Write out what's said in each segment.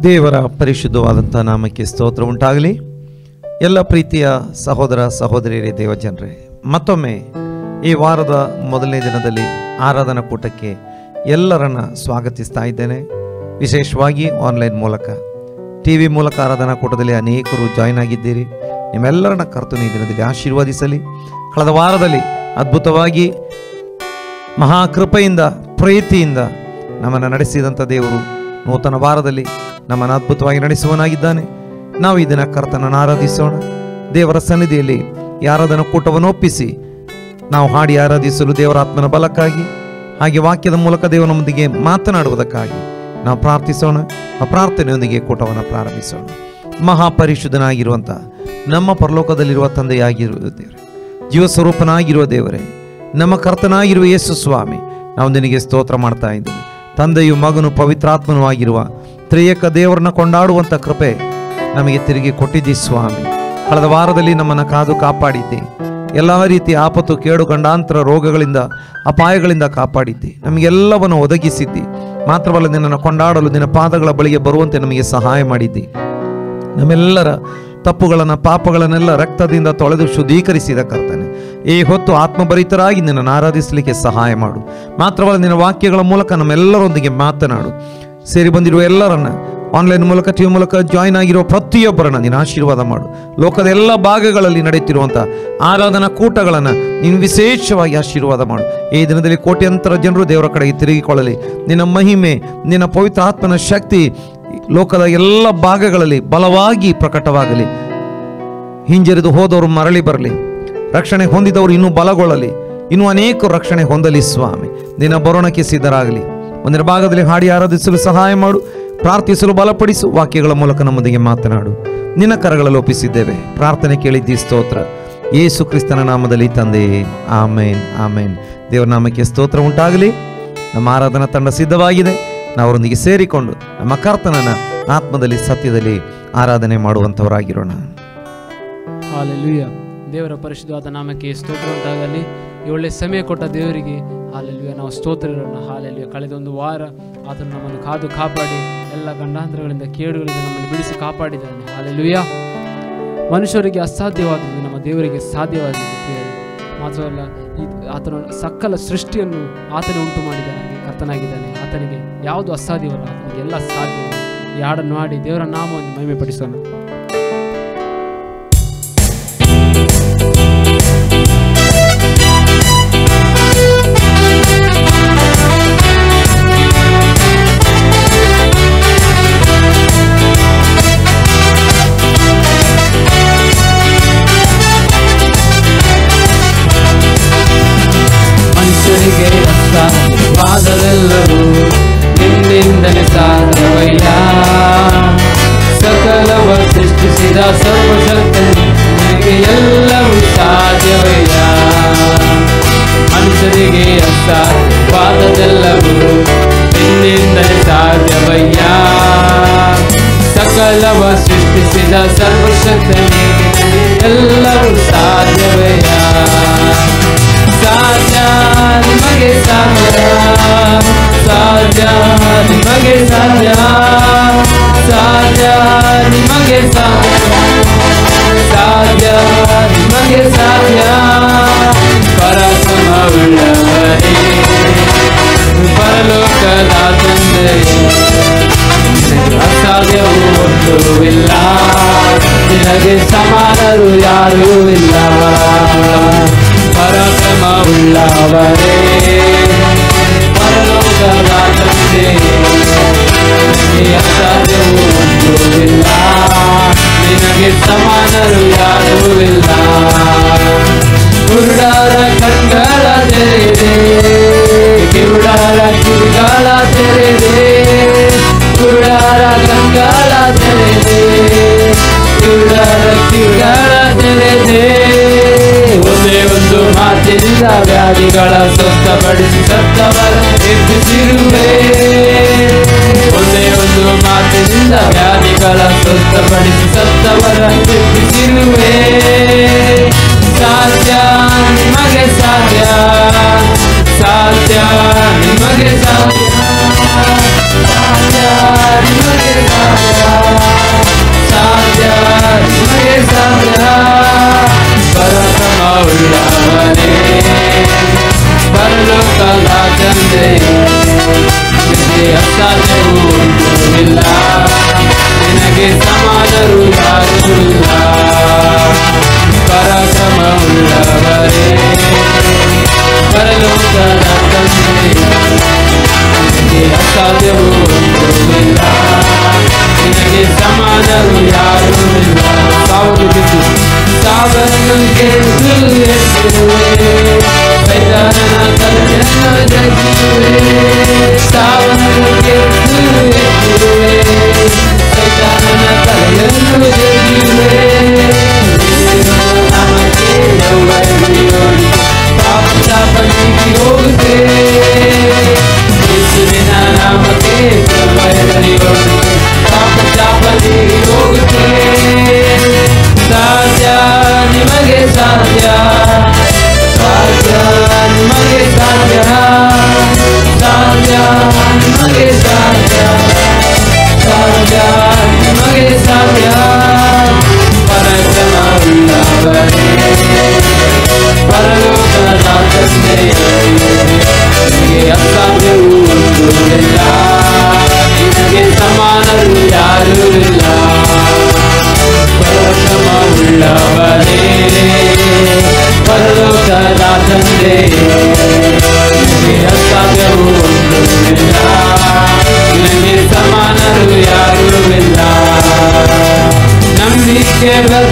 ದೇವರ ಪರಿಶುದ್ಧವಾದಂಥ ನಾಮಕ್ಕೆ ಸ್ತೋತ್ರ ಉಂಟಾಗಲಿ. ಎಲ್ಲ ಪ್ರೀತಿಯ ಸಹೋದರ ಸಹೋದರಿಯರೇ, ದೇವಜನರೇ, ಮತ್ತೊಮ್ಮೆ ಈ ವಾರದ ಮೊದಲನೇ ದಿನದಲ್ಲಿ ಆರಾಧನಾ ಕೂಟಕ್ಕೆ ಎಲ್ಲರನ್ನ ಸ್ವಾಗತಿಸ್ತಾ ಇದ್ದೇನೆ. ವಿಶೇಷವಾಗಿ ಆನ್ಲೈನ್ ಮೂಲಕ, TV ಮೂಲಕ ಆರಾಧನಾ ಕೂಟದಲ್ಲಿ ಅನೇಕರು ಜಾಯ್ನ್ ಆಗಿದ್ದೀರಿ. ನಿಮ್ಮೆಲ್ಲರನ್ನ ಕರ್ತನು ಈ ದಿನದಲ್ಲಿ ಆಶೀರ್ವದಿಸಲಿ. ಕಳೆದ ವಾರದಲ್ಲಿ ಅದ್ಭುತವಾಗಿ ಮಹಾಕೃಪೆಯಿಂದ ಪ್ರೀತಿಯಿಂದ ನಮ್ಮನ್ನು ನಡೆಸಿದಂಥ ದೇವರು ನೂತನ ವಾರದಲ್ಲಿ ನಮ್ಮನ್ನು ಅದ್ಭುತವಾಗಿ ನಡೆಸುವನಾಗಿದ್ದಾನೆ. ನಾವು ಈ ದಿನ ಕರ್ತನನ್ನು ಆರಾಧಿಸೋಣ. ದೇವರ ಸನ್ನಿಧಿಯಲ್ಲಿ ಈ ಆರಾಧನಾ ಕೂಟವನ್ನು ಒಪ್ಪಿಸಿ ನಾವು ಹಾಡಿ ಆರಾಧಿಸಲು ದೇವರ ಆತ್ಮನ ಬಲಕ್ಕಾಗಿ, ಹಾಗೆ ವಾಕ್ಯದ ಮೂಲಕ ದೇವರ ನಮ್ಮೊಂದಿಗೆ ಮಾತನಾಡುವುದಕ್ಕಾಗಿ ನಾವು ಪ್ರಾರ್ಥಿಸೋಣ. ಆ ಪ್ರಾರ್ಥನೆಯೊಂದಿಗೆ ಕೂಟವನ್ನು ಪ್ರಾರಂಭಿಸೋಣ. ಮಹಾಪರಿಶುದ್ಧನಾಗಿರುವಂಥ ನಮ್ಮ ಪರಲೋಕದಲ್ಲಿರುವ ತಂದೆಯಾಗಿರುವ ದೇವರೇ, ಜೀವಸ್ವರೂಪನಾಗಿರುವ ದೇವರೇ, ನಮ್ಮ ಕರ್ತನಾಗಿರುವ ಯೇಸು ಸ್ವಾಮಿ, ನಾವು ನಿನಗೆ ಸ್ತೋತ್ರ ಮಾಡ್ತಾ ಇದ್ದೇವೆ. ತಂದೆಯು ಮಗನು ಪವಿತ್ರಾತ್ಮನೂ ಆಗಿರುವ ತ್ರಿಯೇಕ ದೇವರನ್ನ ಕೊಂಡಾಡುವಂಥ ಕೃಪೆ ನಮಗೆ ತಿರುಗಿ ಕೊಟ್ಟಿದ್ದಿ ಸ್ವಾಮಿ. ಕಳೆದ ವಾರದಲ್ಲಿ ನಮ್ಮನ್ನು ಕಾದು ಕಾಪಾಡಿದ್ದೆ. ಎಲ್ಲ ರೀತಿಯ ಆಪತ್ತು, ಕೇಡು, ಗಂಡಾಂತರ, ರೋಗಗಳಿಂದ, ಅಪಾಯಗಳಿಂದ ಕಾಪಾಡಿದ್ದೆ. ನಮಗೆಲ್ಲವನ್ನು ಒದಗಿಸಿದ್ದಿ. ಮಾತ್ರವಲ್ಲ, ನಿನ್ನನ್ನು ಕೊಂಡಾಡಲು ನಿನ್ನ ಪಾದಗಳ ಬಳಿಗೆ ಬರುವಂತೆ ನಮಗೆ ಸಹಾಯ ಮಾಡಿದ್ದಿ. ನಮ್ಮೆಲ್ಲರ ತಪ್ಪುಗಳನ್ನು, ಪಾಪಗಳನ್ನೆಲ್ಲ ರಕ್ತದಿಂದ ತೊಳೆದು ಶುದ್ಧೀಕರಿಸಿದ ಕರ್ತನೆ, ಈ ಹೊತ್ತು ಆತ್ಮಭರಿತರಾಗಿ ನಿನ್ನನ್ನು ಆರಾಧಿಸಲಿಕ್ಕೆ ಸಹಾಯ ಮಾಡು. ಮಾತ್ರವಲ್ಲ, ನಿನ್ನ ವಾಕ್ಯಗಳ ಮೂಲಕ ನಮ್ಮೆಲ್ಲರೊಂದಿಗೆ ಮಾತನಾಡು. ಸೇರಿ ಬಂದಿರುವ ಎಲ್ಲರನ್ನ, ಆನ್ಲೈನ್ ಮೂಲಕ, TV ಮೂಲಕ ಜಾಯ್ನ್ ಆಗಿರುವ ಪ್ರತಿಯೊಬ್ಬರನ್ನ ನೀನು ಆಶೀರ್ವಾದ ಮಾಡು. ಲೋಕದ ಎಲ್ಲ ಭಾಗಗಳಲ್ಲಿ ನಡೆಯುತ್ತಿರುವಂಥ ಆರಾಧನಾ ಕೂಟಗಳನ್ನು ನೀನು ವಿಶೇಷವಾಗಿ ಆಶೀರ್ವಾದ ಮಾಡು. ಈ ದಿನದಲ್ಲಿ ಕೋಟ್ಯಂತರ ಜನರು ದೇವರ ಕಡೆಗೆ ತಿರುಗಿಕೊಳ್ಳಲಿ. ನಿನ್ನ ಮಹಿಮೆ, ನಿನ್ನ ಪವಿತ್ರ ಆತ್ಮನ ಶಕ್ತಿ ಲೋಕದ ಎಲ್ಲ ಭಾಗಗಳಲ್ಲಿ ಬಲವಾಗಿ ಪ್ರಕಟವಾಗಲಿ. ಹಿಂಜರಿದು ಹೋದವರು ಮರಳಿ ಬರಲಿ. ರಕ್ಷಣೆ ಹೊಂದಿದವರು ಇನ್ನೂ ಬಲಗೊಳ್ಳಲಿ. ಇನ್ನೂ ಅನೇಕರು ರಕ್ಷಣೆ ಹೊಂದಲಿ ಸ್ವಾಮಿ. ನಿನ್ನ ಬರೋಣಕ್ಕೆ ಸಿದ್ಧರಾಗಲಿ. ಮುಂದಿನ ಭಾಗದಲ್ಲಿ ಹಾಡಿ ಆರಾಧಿಸಲು ಸಹಾಯ ಮಾಡು. ಪ್ರಾರ್ಥಿಸಲು ಬಲಪಡಿಸು. ವಾಕ್ಯಗಳ ಮೂಲಕ ನಮ್ಮೊಂದಿಗೆ ಮಾತನಾಡು. ನಿನ್ನ ಕರಗಳಲ್ಲಿ ಒಪ್ಪಿಸಿದ್ದೇವೆ. ಪ್ರಾರ್ಥನೆ ಕೇಳಿದ್ದಿ, ಸ್ತೋತ್ರ. ಯೇಸು ಕ್ರಿಸ್ತನ ನಾಮದಲ್ಲಿ ತಂದೆಯೇ, ಆಮೇನ್, ಆಮೇನ್. ದೇವರ ನಾಮಕ್ಕೆ ಸ್ತೋತ್ರ ಉಂಟಾಗಲಿ. ನಮ್ಮ ಆರಾಧನಾ ತಂಡ ಸಿದ್ಧವಾಗಿದೆ. ನಾವರೊಂದಿಗೆ ಸೇರಿಕೊಂಡು ನಮ್ಮ ಕರ್ತನನ್ನ ಆತ್ಮದಲ್ಲಿ, ಸತ್ಯದಲ್ಲಿ ಆರಾಧನೆ ಮಾಡುವಂಥವರಾಗಿರೋಣ. ಹಾಲೆಲೂಯ. ದೇವರ ಪರಿಶುದ್ಧವಾದ ನಾಮಕ್ಕೆ ಸ್ತೋತ್ರ ಉಂಟಾಗಲಿ. ಈ ಒಳ್ಳೆ ಸಮಯ ಕೊಟ್ಟ ದೇವರಿಗೆ ಹಾಲೆಲೂಯ ನಾವು ಸ್ತೋತ್ರ ಇರೋಣ. ಹಾಲೆಲೂಯ. ಕಳೆದ ಒಂದು ವಾರ ಆತನು ನಮ್ಮನ್ನು ಕಾದು ಕಾಪಾಡಿ ಎಲ್ಲ ಗಂಡಾಂತರಗಳಿಂದ, ಕೇಡುಗಳಿಂದ ನಮ್ಮನ್ನು ಬಿಡಿಸಿ ಕಾಪಾಡಿದ್ದಾನೆ. ಹಾಲೆಲೂಯ. ಮನುಷ್ಯರಿಗೆ ಅಸಾಧ್ಯವಾದದ್ದು ನಮ್ಮ ದೇವರಿಗೆ ಸಾಧ್ಯವಾಗಿದೆ. ಮಾತ್ರವಲ್ಲ, ಆತನ ಸಕಲ ಸೃಷ್ಟಿಯನ್ನು ಆತನೇ ಉಂಟು ಮಾಡಿದ್ದಾನೆ. ಕರ್ತನಾಗಿದ್ದಾನೆ. ಆತನಿಗೆ ಯಾವುದು ಅಸಾಧ್ಯವಲ್ಲ, ಆತನಿಗೆ ಎಲ್ಲ ಸಾಧ್ಯ. ಈ ಹಾಡನ್ನು ಹಾಡಿ ದೇವರ ನಾಮವನ್ನು ಮಹಿಮೆ ಪಡಿಸೋಣ. ಪಾದವೆಲ್ಲವೂ ನಿನ್ನಿಂದಲೇ ಸಾಧ್ಯವಯ್ಯ. ಸಕಲವ ಸೃಷ್ಟಿಸಿದ ಸರ್ವಶಕ್ತನಿಗೆ ಎಲ್ಲವೂ ಸಾಧ್ಯವಯ್ಯ. ಮನುಷ್ಯರಿಗೆ ಅಸಾಧ್ಯವಾದದೆಲ್ಲವೂ ನಿನ್ನಿಂದಲೇ ಸಾಧ್ಯವಯ್ಯ. ಸಕಲವ ಸೃಷ್ಟಿಸಿದ ಸರ್ವಶಕ್ತನಿಗೆ ಎಲ್ಲವೂ ಸಾಧ್ಯವಯ್ಯ. ಸಾಧ್ಯ ನಿಮಗೆ ಸಾಧ್ಯ, ಸಾಧ್ಯ ನಿಮಗೆ ಸಾಧ್ಯ, ಸಾಧ್ಯ ನಿಮಗೆ ಸಾಧ್ಯ, ಸಾಧ್ಯ ನಿಮಗೆ ಸಾಧ್ಯ. ಪರಾಕ್ರಮವುಳ್ಳವರೇ, ಪರಲೋಕದ ತಂದೆಯೇ, ಅಸಾಧ್ಯವೂ ಒಂದೂ ಇಲ್ಲ. ನಿನಗೆ ಸಮಾನರು ಯಾರೂ ಇಲ್ಲ. ಪರಾಕ್ರಮವುಳ್ಳವರೇ, ಪರಲೋಕದ ತಂದೆಯೇ, ಅಸಾಧ್ಯವೂ ಒಂದೂ ಇಲ್ಲ. ನಿನಗೆ ಸಮಾನರು ಯಾರೂ ಇಲ್ಲ. ಕುರುಡರ ಕಣ್ಗಳ ತೆರೆದೆ, ಕಿವುಡರ ಕಿವಿಗಳ ತೆರೆದೆ, ಕುರುಡರ ಕಣ್ಗಳ ತೆರೆದೆ, ಕಿವುಡರ ಕಿವಿಗಳ ತೆರೆದೆ. ಒಂದೇ ಒಂದು ಮಾತಿನಿಂದ ವ್ಯಾಧಿಗಳ ಸ್ವಸ್ಥಪಡಿಸಿ ಸತ್ತವರ ಎಬ್ಬಿಸಿರುವೆ. ಒಂದೇ ಒಂದು ಮಾತಿನಿಂದ ವ್ಯಾಧಿಗಳ ಸ್ವಸ್ಥಪಡಿಸಿ ಸತ್ತವರ ಎಬ್ಬಿಸಿರುವೆ. ಸಾಧ್ಯ ನಿಮಗೆ ಸಾಧ್ಯ, ಸಾಧ್ಯ ನಿಮಗೆ ಸಾಧ್ಯ, ಸಾಧ್ಯ ನಿಮಗೆ ಸಾಧ್ಯ.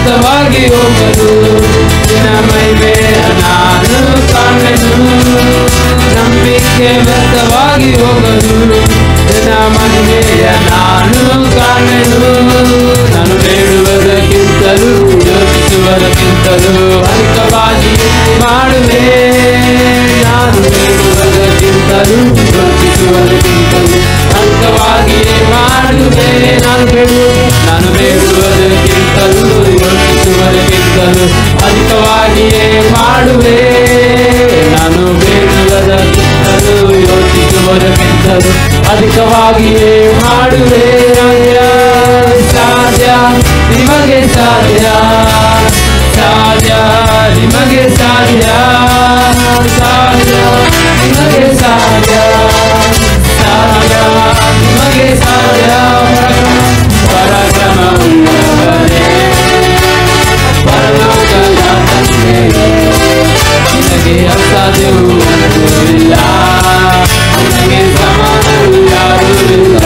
ವ್ಯರ್ಥವಾಗಿ ಹೋಗಲು ನಿನ್ನ ಮಹಿಮೆಯ ನಾನು ಕಾಣೆನು. ನಂಬಿಕೆ ವ್ಯರ್ಥವಾಗಿ ಹೋಗಲು ನಿನ್ನ ಮಹಿಮೆಯ ನಾನು ಕಾಣೆನು. ನಾನು ಬೇಡುವುದಕ್ಕಿಂತಲೂ ಯೋಚಿಸುವುದಕ್ಕಿಂತಲೂ ಅಧಿಕವಾಗಿ ಮಾಡುವೆ. ನಾನು ಬೇಡುವುದಕ್ಕಿಂತಲೂ ಯೋಚಿಸುವುದಕ್ಕಿಂತಲೂ ಅಧಿಕವಾಗಿಯೇ ಮಾಡುವೆ. ನಾನು ಬೇಡುವುದಕ್ಕಿಂತಲೂ ಯೋಚಿಸುವುದಕ್ಕಿಂತಲೂ ಅಧಿಕವಾಗಿಯೇ ಮಾಡುವೆ. ನಾನು ಬೇಡುವುದಕ್ಕಿಂತಲೂ ಯೋಚಿಸುವುದಕ್ಕಿಂತಲೂ ಅಧಿಕವಾಗಿಯೇ ಮಾಡುವೆ. ಸಾಧ್ಯ ನಿಮಗೆ ಸಾಧ್ಯ, ಸಾಧ್ಯ ನಿಮಗೆ ಸಾಧ್ಯ, ಸಾಧ್ಯ ನಿಮಗೆ ಸಾಧ್ಯ, ಸಾಧ್ಯ ನಿಮಗೆ ಸಾಧ್ಯ. ಪರಾಕ್ರಮವುಳ್ಳವರೇ ಪರಲೋಕದ ತಂದೆಯೇ, ನಿನಗೆ ಅಸಾಧ್ಯವೂ ಇಲ್ಲ, ನಿನಗೆ ಸಮಾನರು ಯಾರೂ ಇಲ್ಲ.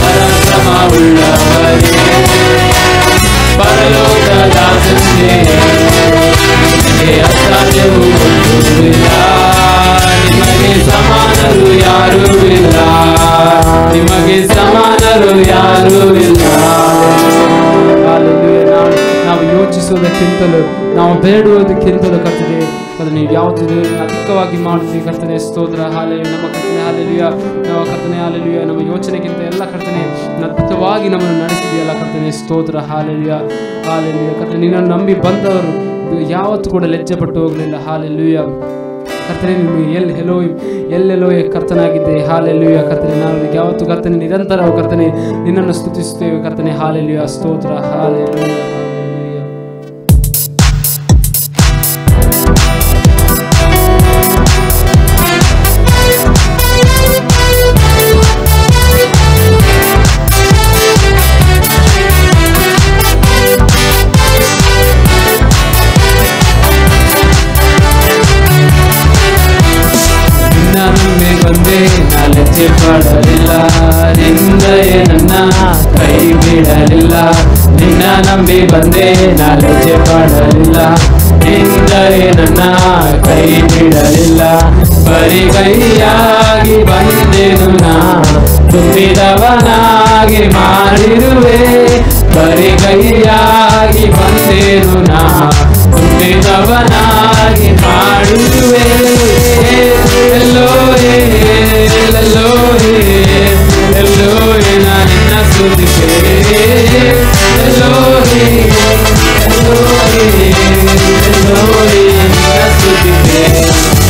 ಪರಾಕ್ರಮವುಳ್ಳವರೇ ಪರಲೋಕದ ತಂದೆಯೇ, ನಿನಗೆ ಅಸಾಧ್ಯವೂ ಇಲ್ಲ, ನಿಮಗೆ ಸಮಾನರು ಯಾರೂ ಇಲ್ಲ, ನಿಮಗೆ ಸಮಾನರು ಯಾರೂ ಇಲ್ಲ. ನಾವು ಯೋಚಿಸುವುದಕ್ಕಿಂತಲೂ ನಾವು ಬೇಡುವುದಕ್ಕಿಂತಲೂ ಕರ್ತನೆ ಅದು ನೀವು ಯಾವುದು ಅಧಿಕವಾಗಿ ಮಾಡುತ್ತೀವಿ ಕರ್ತನೆ. ಸ್ತೋತ್ರ. ಹಾಲೆಲೂಯ. ನಮ್ಮ ಕರ್ತನೆ ಹಾಲೆಲೂಯ. ನಮ್ಮ ಕರ್ತನೆ ಹಾಲೆಲೂಯ. ನಮ್ಮ ಯೋಚನೆಗಿಂತ ಎಲ್ಲ ಕರ್ತನೆ ಅದ್ಭುತವಾಗಿ ನಮ್ಮನ್ನು ನಡೆಸಿದೆಯಲ್ಲ ಕರ್ತನೆ. ಸ್ತೋತ್ರ. ಹಾಲೆಲೂಯ. ಹಾಲೆಲೂಯ. ಕರ್ತನೆ ನಿನ್ನನ್ನು ನಂಬಿ ಬಂದವರು ಯಾವತ್ತೂ ಕೂಡ ಲಜ್ಜೆ ಪಟ್ಟು ಹೋಗಲಿಲ್ಲ. ಹಾಲೆಲೂಯ. ಕರ್ತನೆ ನೀನು ಎಲ್ಲೆಲ್ಲೋ ಕರ್ತನಾಗಿದ್ದೆ. ಹಾಲೆಲೂಯ. ಕರ್ತನೆ ನಾವು ಯಾವತ್ತು ಕರ್ತನೆ ನಿರಂತರ ಕರ್ತನೆ ನಿನ್ನನ್ನು ಸ್ತುತಿಸುತ್ತೇವೆ ಕರ್ತನೆ. ಹಾಲೆಲೂಯ. ಸ್ತೋತ್ರ. ಹಾಲೆಲೂಯ. ಬಂದೆ ನಾಲಜ್ಜೆ ಪಡಲಿಲ್ಲ, ನಿಂದೆಯೇ ನನ್ನ ಕೈ ಬಿಡಲಿಲ್ಲ. ನಿನ್ನ ನಂಬಿ ಬಂದೆ ನಾಲಜ್ಜೆ ಪಡಲಿಲ್ಲ, ನಿಂದೆಯೇ ನನ್ನ ಕೈ ಬಿಡಲಿಲ್ಲ. ಬರಿ ಕೈಯಾಗಿ ಬಂದೆನು ನಾ, ತುಂಬಿದವನಾಗಿ ಮಾಡಿರುವೆ. ಬರಿ ಕೈಯಾಗಿ ಬಂದೆನು ನಾ, ತುಂಬಿದವನಾಗಿ ಮಾಡಿರುವೆ. ಎಲ್ಲೋಯೇ ಎಲ್ಲೋಯೇ ಎಲ್ಲೋಯೇ ನಾನಿನ್ನ ಸ್ತುತಿಸೆ. ಎಲ್ಲೋಯೇ ಎಲ್ಲೋಯೇ ಎಲ್ಲೋಯೇ ನಿನ್ನ ಸ್ತುತಿಸೆ.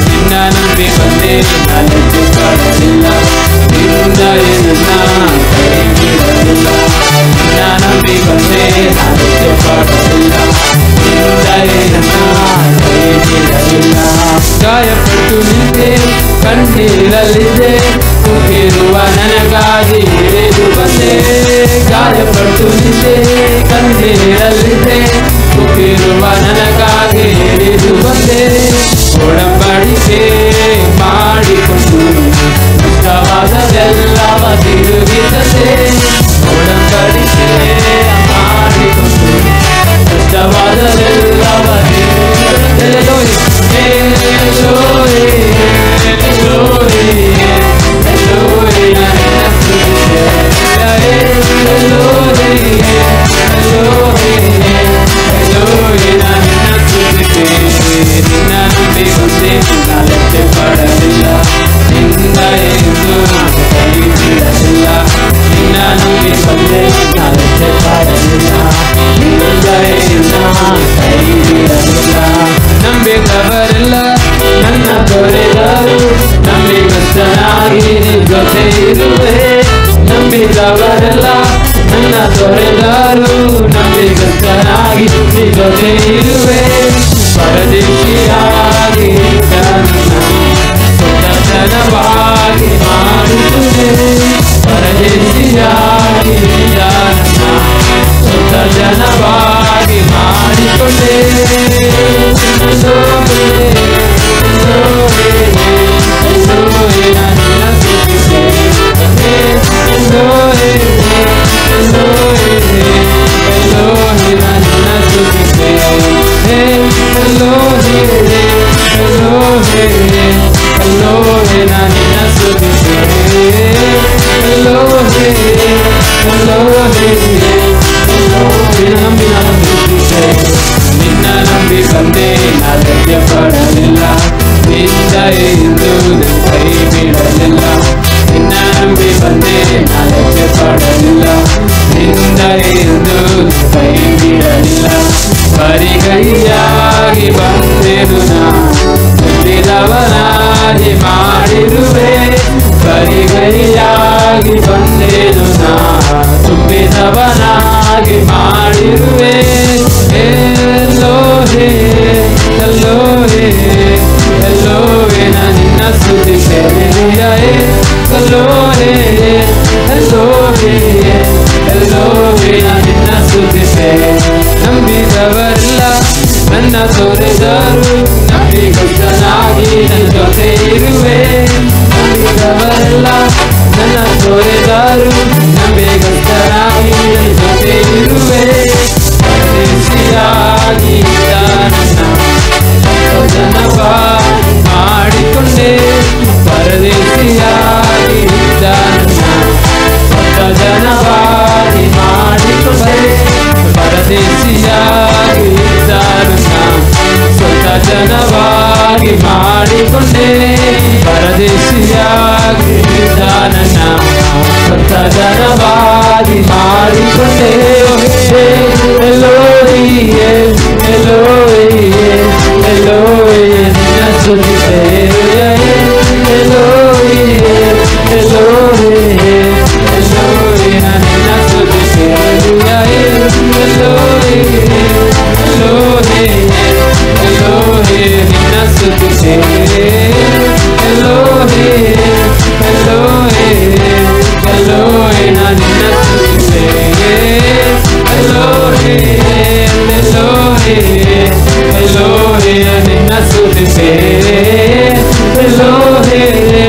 ನಿನ್ನ ನಂಬಿ ಬಂದೆ ನಾಲಜ್ಜೆ ಪಡಲಿಲ್ಲ, ನಿಂದೆಯೇ ನನ್ನ ಕೈ ಬಿಡಲಿಲ್ಲ. ನಿನ್ನ ನಂಬಿ ಬಂದೆ ನಾಲಜ್ಜೆ ಪಡಲಿಲ್ಲ, ನಿಂದೆಯೇ ನನ್ನ ಕೈ ಬಿಡಲಿಲ್ಲ. ಗಾಯಪಟ್ಟು ನಿಂತೆ ಕಣ್ಣೀರಲ್ಲಿದ್ದೆ, ಕುಗ್ಗಿರುವ ನನಗಾಗಿ ಇಳಿದು ಬಂದೆ. ಗಾಯಪಟ್ಟು ನಿಂತೆ ಕಣ್ಣೀರಲ್ಲಿದ್ದೆ, ಕುಗ್ಗಿರುವ ನನಗಾಗಿ ಇಳಿದು ಬಂದೆ. ಒಡಂಬಡಿಕೆ ಮಾಡಿಕೊಂಡು ಕಷ್ಟವಾದದೆಲ್ಲವ ತಿರುಗಿಸದೆ. ಒಡಂಬಡಿಕೆ ಮಾಡಿಕೊಂಡು ಕಷ್ಟವಾದದೆಲ್ಲವ ತಿರುಗಿಸದೆ. ನಿನ್ನ ನಂಬಿ ಬಂದೆ ನಾಲಜ್ಜೆ ಪಡಲಿಲ್ಲ, ನಿಂದೆಯೆಂದು ಕೈ ಬಿಡಲಿಲ್ಲ. ನಿನ್ನ ನಂಬಿ ಬಂದೆ ನಾಲಜ್ಜೆ ಪಡಲಿಲ್ಲ, ನಿಂದೆಯೆಂದು ಕೈ ಬಿಡಲಿಲ್ಲ. ನಂಬಿದವರೆಲ್ಲ ನನ್ನ ತೊರೆದರು, ನಂಬಿಗಸ್ತನಾಗಿ ಜೊತೆ ಇರುವೆ. ನಂಬಿದವರೆಲ್ಲ ನನ್ನ ತೊರೆದರು, ನಂಬಿಗಸ್ತನಾಗಿ ಜೊತೆ ಇರುವೆ. ಪರದೇಶಿಯಾಗಿ ನನ್ನ ಸ್ವಂತ ಜನವಾಗಿ ಮಾಡುತ್ತೇನೆ. ಪರದೇಶಿಯಾಗಿ ನನ್ನ ಸ್ವಂತ ಜನವಾಗಿ ಮಾಡಿಕೊಂಡೆ. ತುಂಬಿದವನಾಗಿ ಬಂದೇನು ನಾ, ತುಂಬಿದವನಾಗಿ ಮಾಡಿರುವೆ. ಎಲ್ಲೋಹೇ ಎಲ್ಲೋಹೇ ಎಲ್ಲೋಹೇ ನಾ ನಿನ್ನ ಸ್ತುತಿಸುವೆ. ಎಲ್ಲೋಹೇ ಎಲ್ಲೋಹೇ ಎಲ್ಲೋಹೇ ನಾ ನಿನ್ನ ಸ್ತುತಿಸುವೆ. ನಂಬಿದವರೆಲ್ಲ ನನ್ನ ತೊರೆದರು, ನಂಬಿಗಸ್ತನಾಗಿ ನನ್ನ ಜೊತೆ ಇರುವೆ. ನಂಬಿದವರೆಲ್ಲ ನನ್ನ ತೊರೆದರು, ನಂಬಿಗಸ್ತನಾಗಿ ನನ್ನ ಜೊತೆ ಇರುವೆ. ಪರದೇಶಿಯಾಗಿ ನನ್ನ ಜನವ ಮಾಡಿಕೊಂಡೆ, ಪರದೇಶಿಯಾಗಿ ನನ್ನ ಜನವಾಗಿ ಮಾಡಿಕೊಂಡೆ. ಪರದೇಶಿಯಾಗಿ ಸ್ವಂತ ಜನವಾಗಿ ಮಾಡಿಕೊಂಡೆ, ಪರದೇಶಿಯಾಗಿ ನನ್ನ ಸ್ವಂತ ಜನವಾಗಿ ಮಾಡಿಕೊಂಡೆ. ಎಲ್ಲೋಹಿಯೇ ಎಲ್ಲೋಹಿಯೇ ಎಲ್ಲೋಹಿಯೇ ನಿನ್ನ ಸ್ತುತಿಸುವೆ. ಎಲ್ಲೋಹಿಯೇ ಎಲ್ಲೋಹಿಯೇ ಎಲ್ಲೋಹಿಯೇ ನಿನ್ನ ಸ್ತುತಿಸುವೆ. ಎಲ್ಲೋಹಿಯೇ ಎಲ್ಲೋಹಿಯೇ ಎಲ್ಲೋಹಿಯೇ ನಿನ್ನ ಸ್ತುತಿಸುವೆ. ಎಲ್ಲೋಹಿಯೇ ಎಲ್ಲೋಹಿಯೇ ಎಲ್ಲೋಹಿಯೇ ನಿನ್ನ ಸ್ತುತಿಸುವೆ. ಎಲ್ಲೋಹಿಯೇ ಎಲ್ಲೋಹಿಯೇ ಎಲ್ಲೋಹಿಯೇ ನಿನ್ನ ಸ್ತುತಿಸುವೆ. ಎಲ್ಲೋಹಿಯೇ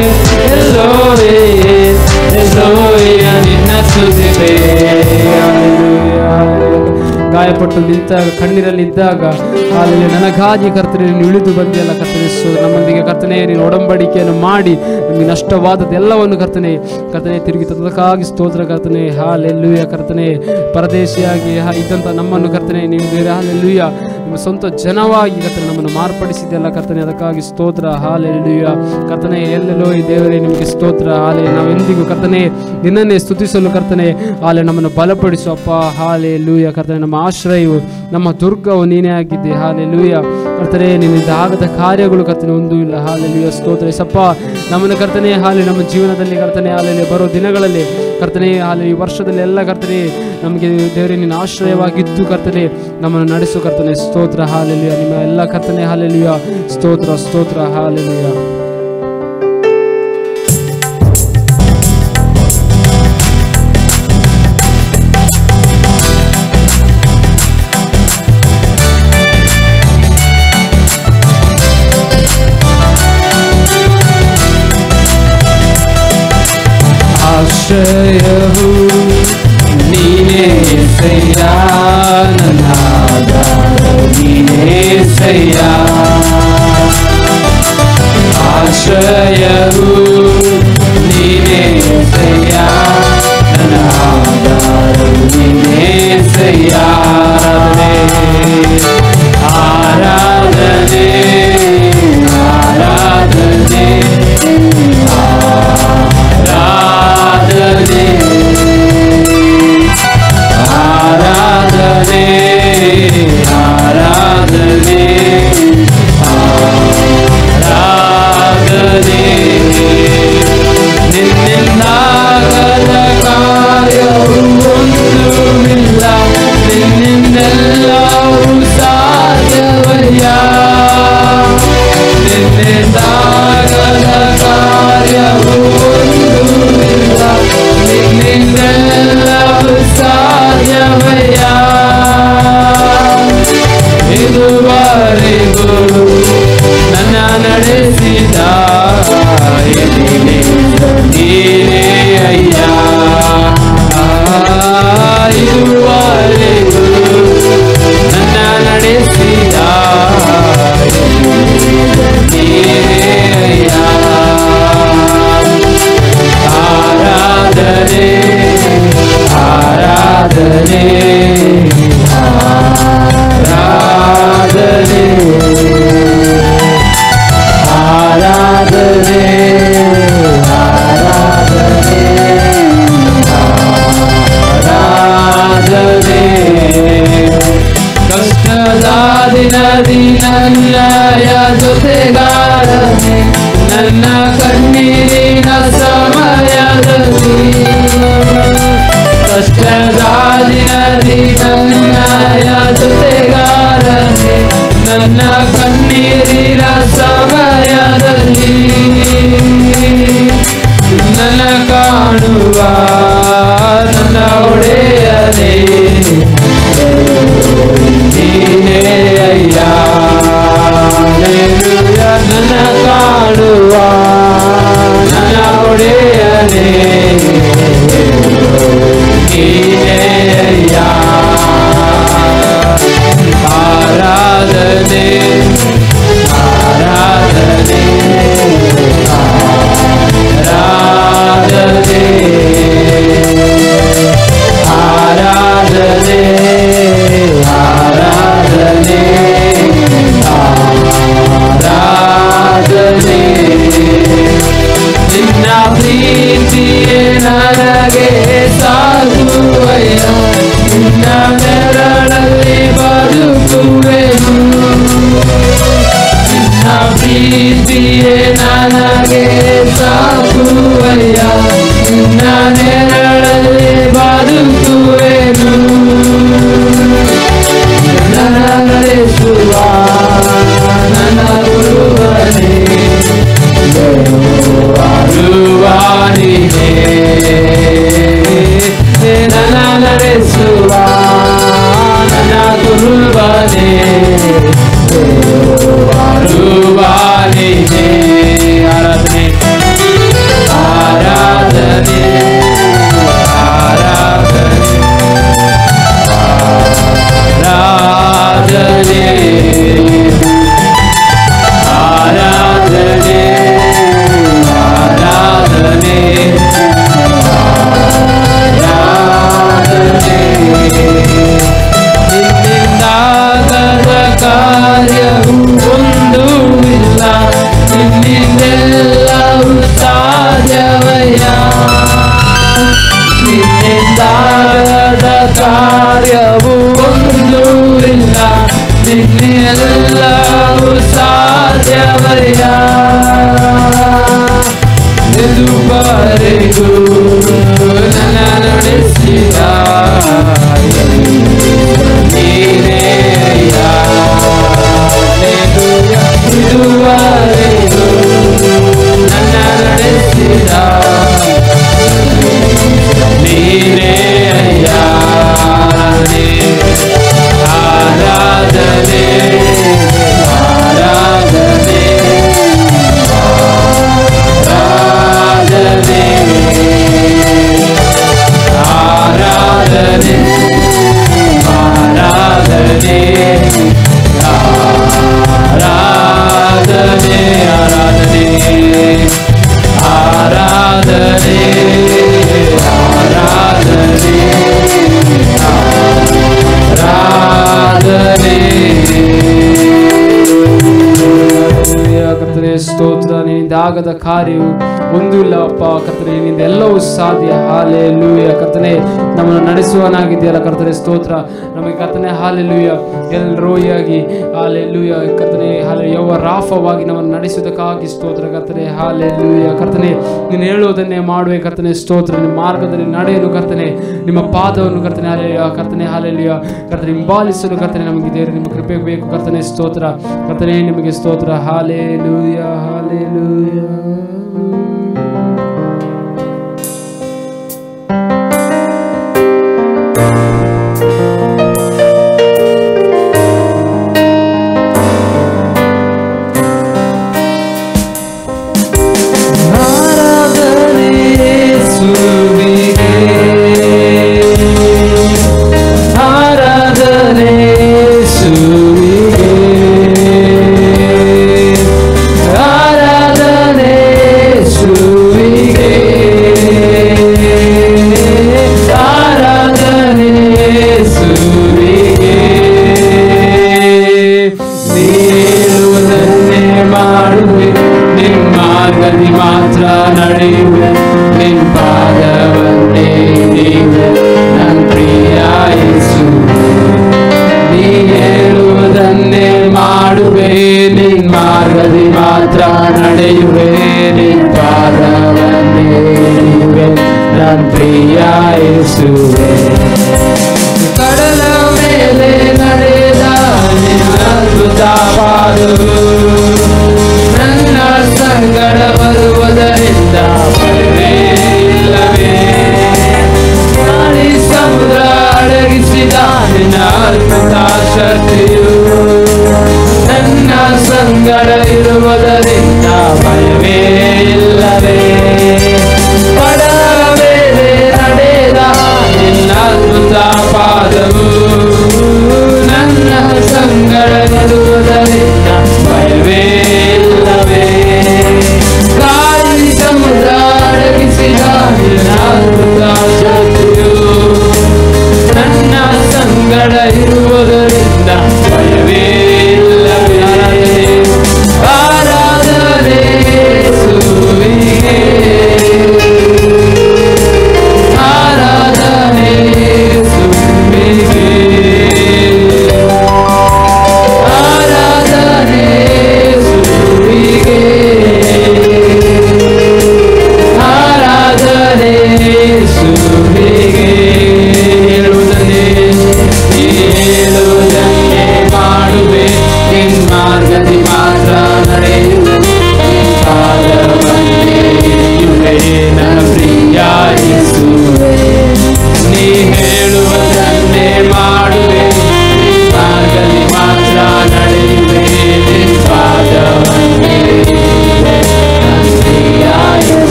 ಎಲ್ಲೋಹಿಯೇ ಎಲ್ಲೋಹಿಯೇ ನಿನ್ನ ಸ್ತುತಿಸುವೆ. ಗಾಯಪಟ್ಟು ನಿಂತಾಗ, ಕಣ್ಣೀರಲ್ಲಿದ್ದಾಗ ಅಲ್ಲಿ ನನಗಾಗಿ ಕರ್ತನೆ ನೀನು ಇಳಿದು ಬಂದಿಯಲ್ಲ ಕರ್ತನೆ. ನಮ್ಮೊಂದಿಗೆ ಕರ್ತನೆ ನೀನು ಒಡಂಬಡಿಕೆಯನ್ನು ಮಾಡಿ ನಮಗೆ ನಷ್ಟವಾದದ್ದೆಲ್ಲವನ್ನು ಕರ್ತನೆ ತಿರುಗಿ ತಂದಕ್ಕಾಗಿ ಸ್ತೋತ್ರ ಕರ್ತನೆ. ಹಾಲೆಲ್ಲೂಯ ಕರ್ತನೆ. ಪರದೇಶಿಯಾಗಿ ಇದ್ದಂಥ ನಮ್ಮನ್ನು ಕರ್ತನೆ ನೀವು ಬೇರೆ ಹಾಲೆಲ್ಲೂಯ ನಿಮ್ಮ ಸ್ವಂತ ಜನವಾಗಿ ಕರ್ತನೆ ನಮ್ಮನ್ನು ಮಾರ್ಪಡಿಸಿದೆಲ್ಲ ಕರ್ತನೆ, ಅದಕ್ಕಾಗಿ ಸ್ತೋತ್ರ. ಹಾಲೆಲ್ಲೂಯ ಕರ್ತನೆ. ಎಲ್ಲೆಲ್ಲೋ ಈ ದೇವರೇ ನಿಮಗೆ ಸ್ತೋತ್ರ. ಹಾಲೆ ನಾವೆಂದಿಗೂ ಕರ್ತನೆ ನಿನ್ನನ್ನೇ ಸ್ತುತಿಸಲು ಕರ್ತನೆ ಹಾಲೆ ನಮ್ಮನ್ನು ಬಲಪಡಿಸು ಅಪ್ಪ. ಹಾಲೆಲ್ಲೂಯ ಕರ್ತನೆ. ನಮ್ಮ ಆಶ್ರಯವು ನಮ್ಮ ದುರ್ಗವು ನೀನೇ ಆಗಿದ್ದೆ. ಹಾಲೆಲ್ಲೂಯ ಕರ್ತನೆ. ನಿನ್ನಿಂದ ಆಗದ ಕಾರ್ಯಗಳು ಕರ್ತನೆ ಒಂದೂ ಇಲ್ಲ. ಹಾಲೆಲ್ಲೂಯ ಸ್ತೋತ್ರ ಸಪ್ಪ. ನಮ್ಮನ್ನು ಕರ್ತನೆ ಹಾಲೆ ನಮ್ಮ ಜೀವನದಲ್ಲಿ ಕರ್ತನೆ ಹಾಲೆ ಬರೋ ದಿನಗಳಲ್ಲಿ ಕರ್ತನೆ ಹಾಲೆ ಈ ವರ್ಷದಲ್ಲಿ ಎಲ್ಲ ಕರ್ತನೆ ನಮಗೆ ದೇವರೇ ನಿನ್ನ ಆಶ್ರಯವಾಗಿದ್ದು ಕರ್ತನೆ ನಮ್ಮನ್ನು ನಡೆಸು ಕರ್ತನೆ. ಸ್ತೋತ್ರ. ಹಾಲೆಲ್ಲೂಯ. ನಿಮ್ಮ ಎಲ್ಲ ಕರ್ತನೆ ಹಾಲೆಲ್ಲೂಯ ಸ್ತೋತ್ರ ಸ್ತೋತ್ರ. ಹಾಲೆಲ್ಲೂಯ. ಆಶ್ರಯವು ನೀನೇ ಸಯ್ಯ, ನನ್ನ ಆಧಾರವು ನೀನೇ ಸಯ್ಯ. ಆಶ್ರಯವು ನೀನೇ ಸಯ್ಯ, ನನ್ನ ಆಧಾರವು ನೀನೇ ಸಯ್ಯ. ಆರಾಧನೆ ಆರಾಧನೆ ಆರಾಧನೆ ಆರಾಧನೆ ಆರಾಧನೆ ಆರಾಧನೆ. ನಿನ್ನಿಂದಾಗದ ಕಾರ್ಯವು ಒಂದೂವಿಲ್ಲ, ನಿನ್ನಿಂದೆಲ್ಲವೂ ಸಾಧ್ಯವಯ್ಯ. ನಿನ್ನಿಂದಾಗದ ಕಾರ್ಯವು ಒಂದೂವಿಲ್ಲ, ನಿನ್ನಿಂದೆಲ್ಲವೂ ಸಾಧ್ಯವಯ್ಯ. ಇದುವರೆಗೂ ನನ್ನ ನಡೆಸಿದ ನೀನೇ ಅಯ್ಯ. ಇದುವರೆಗೂ ನನ್ನ ನಡೆಸಿದ ನೀನೇ ಅಯ್ಯ. ಆರಾಧನೆ ಆರಾಧನೆ ಆರಾಧನೆ ಆರಾಧನೆ ಆರಾಧನೆ ಆರಾಧನೆ. ಕಷ್ಟದ ದಿನದಿ ನನ್ನಯ ಜೊತೆಗಾರನೆ, ನನ್ನ ಕಣ್ಣೀರಿನ ಸಮಯದಲ್ಲಿ ನಿನ್ನಿಂದಾಗದ ಕಾರ್ಯವು ಒಂದೂ ಇಲ್ಲ, ನಿನ್ನೆಲ್ಲವೂ ಸಾಧ್ಯವಯ್ಯ. ಇದುವರೆಗೂ ನನ್ನ ನಡೆಸಿದ ನೀನೇ ಅಯ್ಯ. ಇದುವರೆಗೂ ನನ್ನ ನಡೆಸಿದ ನೀನೇ ಅಯ್ಯ. ಆರಾಧನೆ ಆರಾಧನೆ ಆರಾಧನೆ ಆರಾಧನೆ ಆರಾಧನೆ ಆರಾಧನೆ ಆರಾಧನೆ ಆರಾಧನೆ ಆರಾಧನೆ. ಕರ್ತನೇ ಸ್ತೋತ್ರ. ನಿನ್ನಿಂದಾಗದ ಕಾರ್ಯವು ಒಂದೂ ಇಲ್ಲಪ್ಪ ಕರ್ತನೇ, ನಿನ್ನಿಂದ ಎಲ್ಲವೂ ಸಾಧ್ಯ. ಹಾಲೆಲೂಯ. ಕರ್ತನೇ ನಮ್ಮನ್ನು ನಡೆಸುವನಾಗಿದೆಯಲ್ಲ ಕರ್ತನೇ ಸ್ತೋತ್ರ. ನಮಗೆ ಕರ್ತನೇ ಹಾಲೆಲೂಯ ಎಲ್ರೋಯಾಗಿ ಹಾಲೆಲೂಯ ಕರ್ತನೇ ಯವ್ವ ರಾಫವಾಗಿ ನಮ್ಮನ್ನು ನಡೆಸುವುದಕ್ಕಾಗಿ ಸ್ತೋತ್ರ ಕರ್ತನೇ. ಹಾಲೆಲೂಯ ಕರ್ತನೇ, ನೀನು ಹೇಳುವುದನ್ನೇ ಮಾಡುವೆ ಕರ್ತನೇ ಸ್ತೋತ್ರ. ನಿಮ್ಮ ಮಾರ್ಗದಲ್ಲಿ ನಡೆಯಲು ಕರ್ತನೇ, ನಿಮ್ಮ ಪಾದವನ್ನು ಕರ್ತನೇ ಹಾಲೆಲೂಯ ಕರ್ತನೇ ಹಾಲೆಲೂಯ ಕರ್ತನೇ ಹಿಂಬಾಲಿಸಲು ಕರ್ತನೇ ನಮಗೆ ದೇವರು ನಿಮ್ಮ ಕೃಪೆ ಬೇಕು ಕರ್ತನೇ ಸ್ತೋತ್ರ. ಕರ್ತನೇ ನಿಮಗೆ ಸ್ತೋತ್ರ. Hallelujah hallelujah.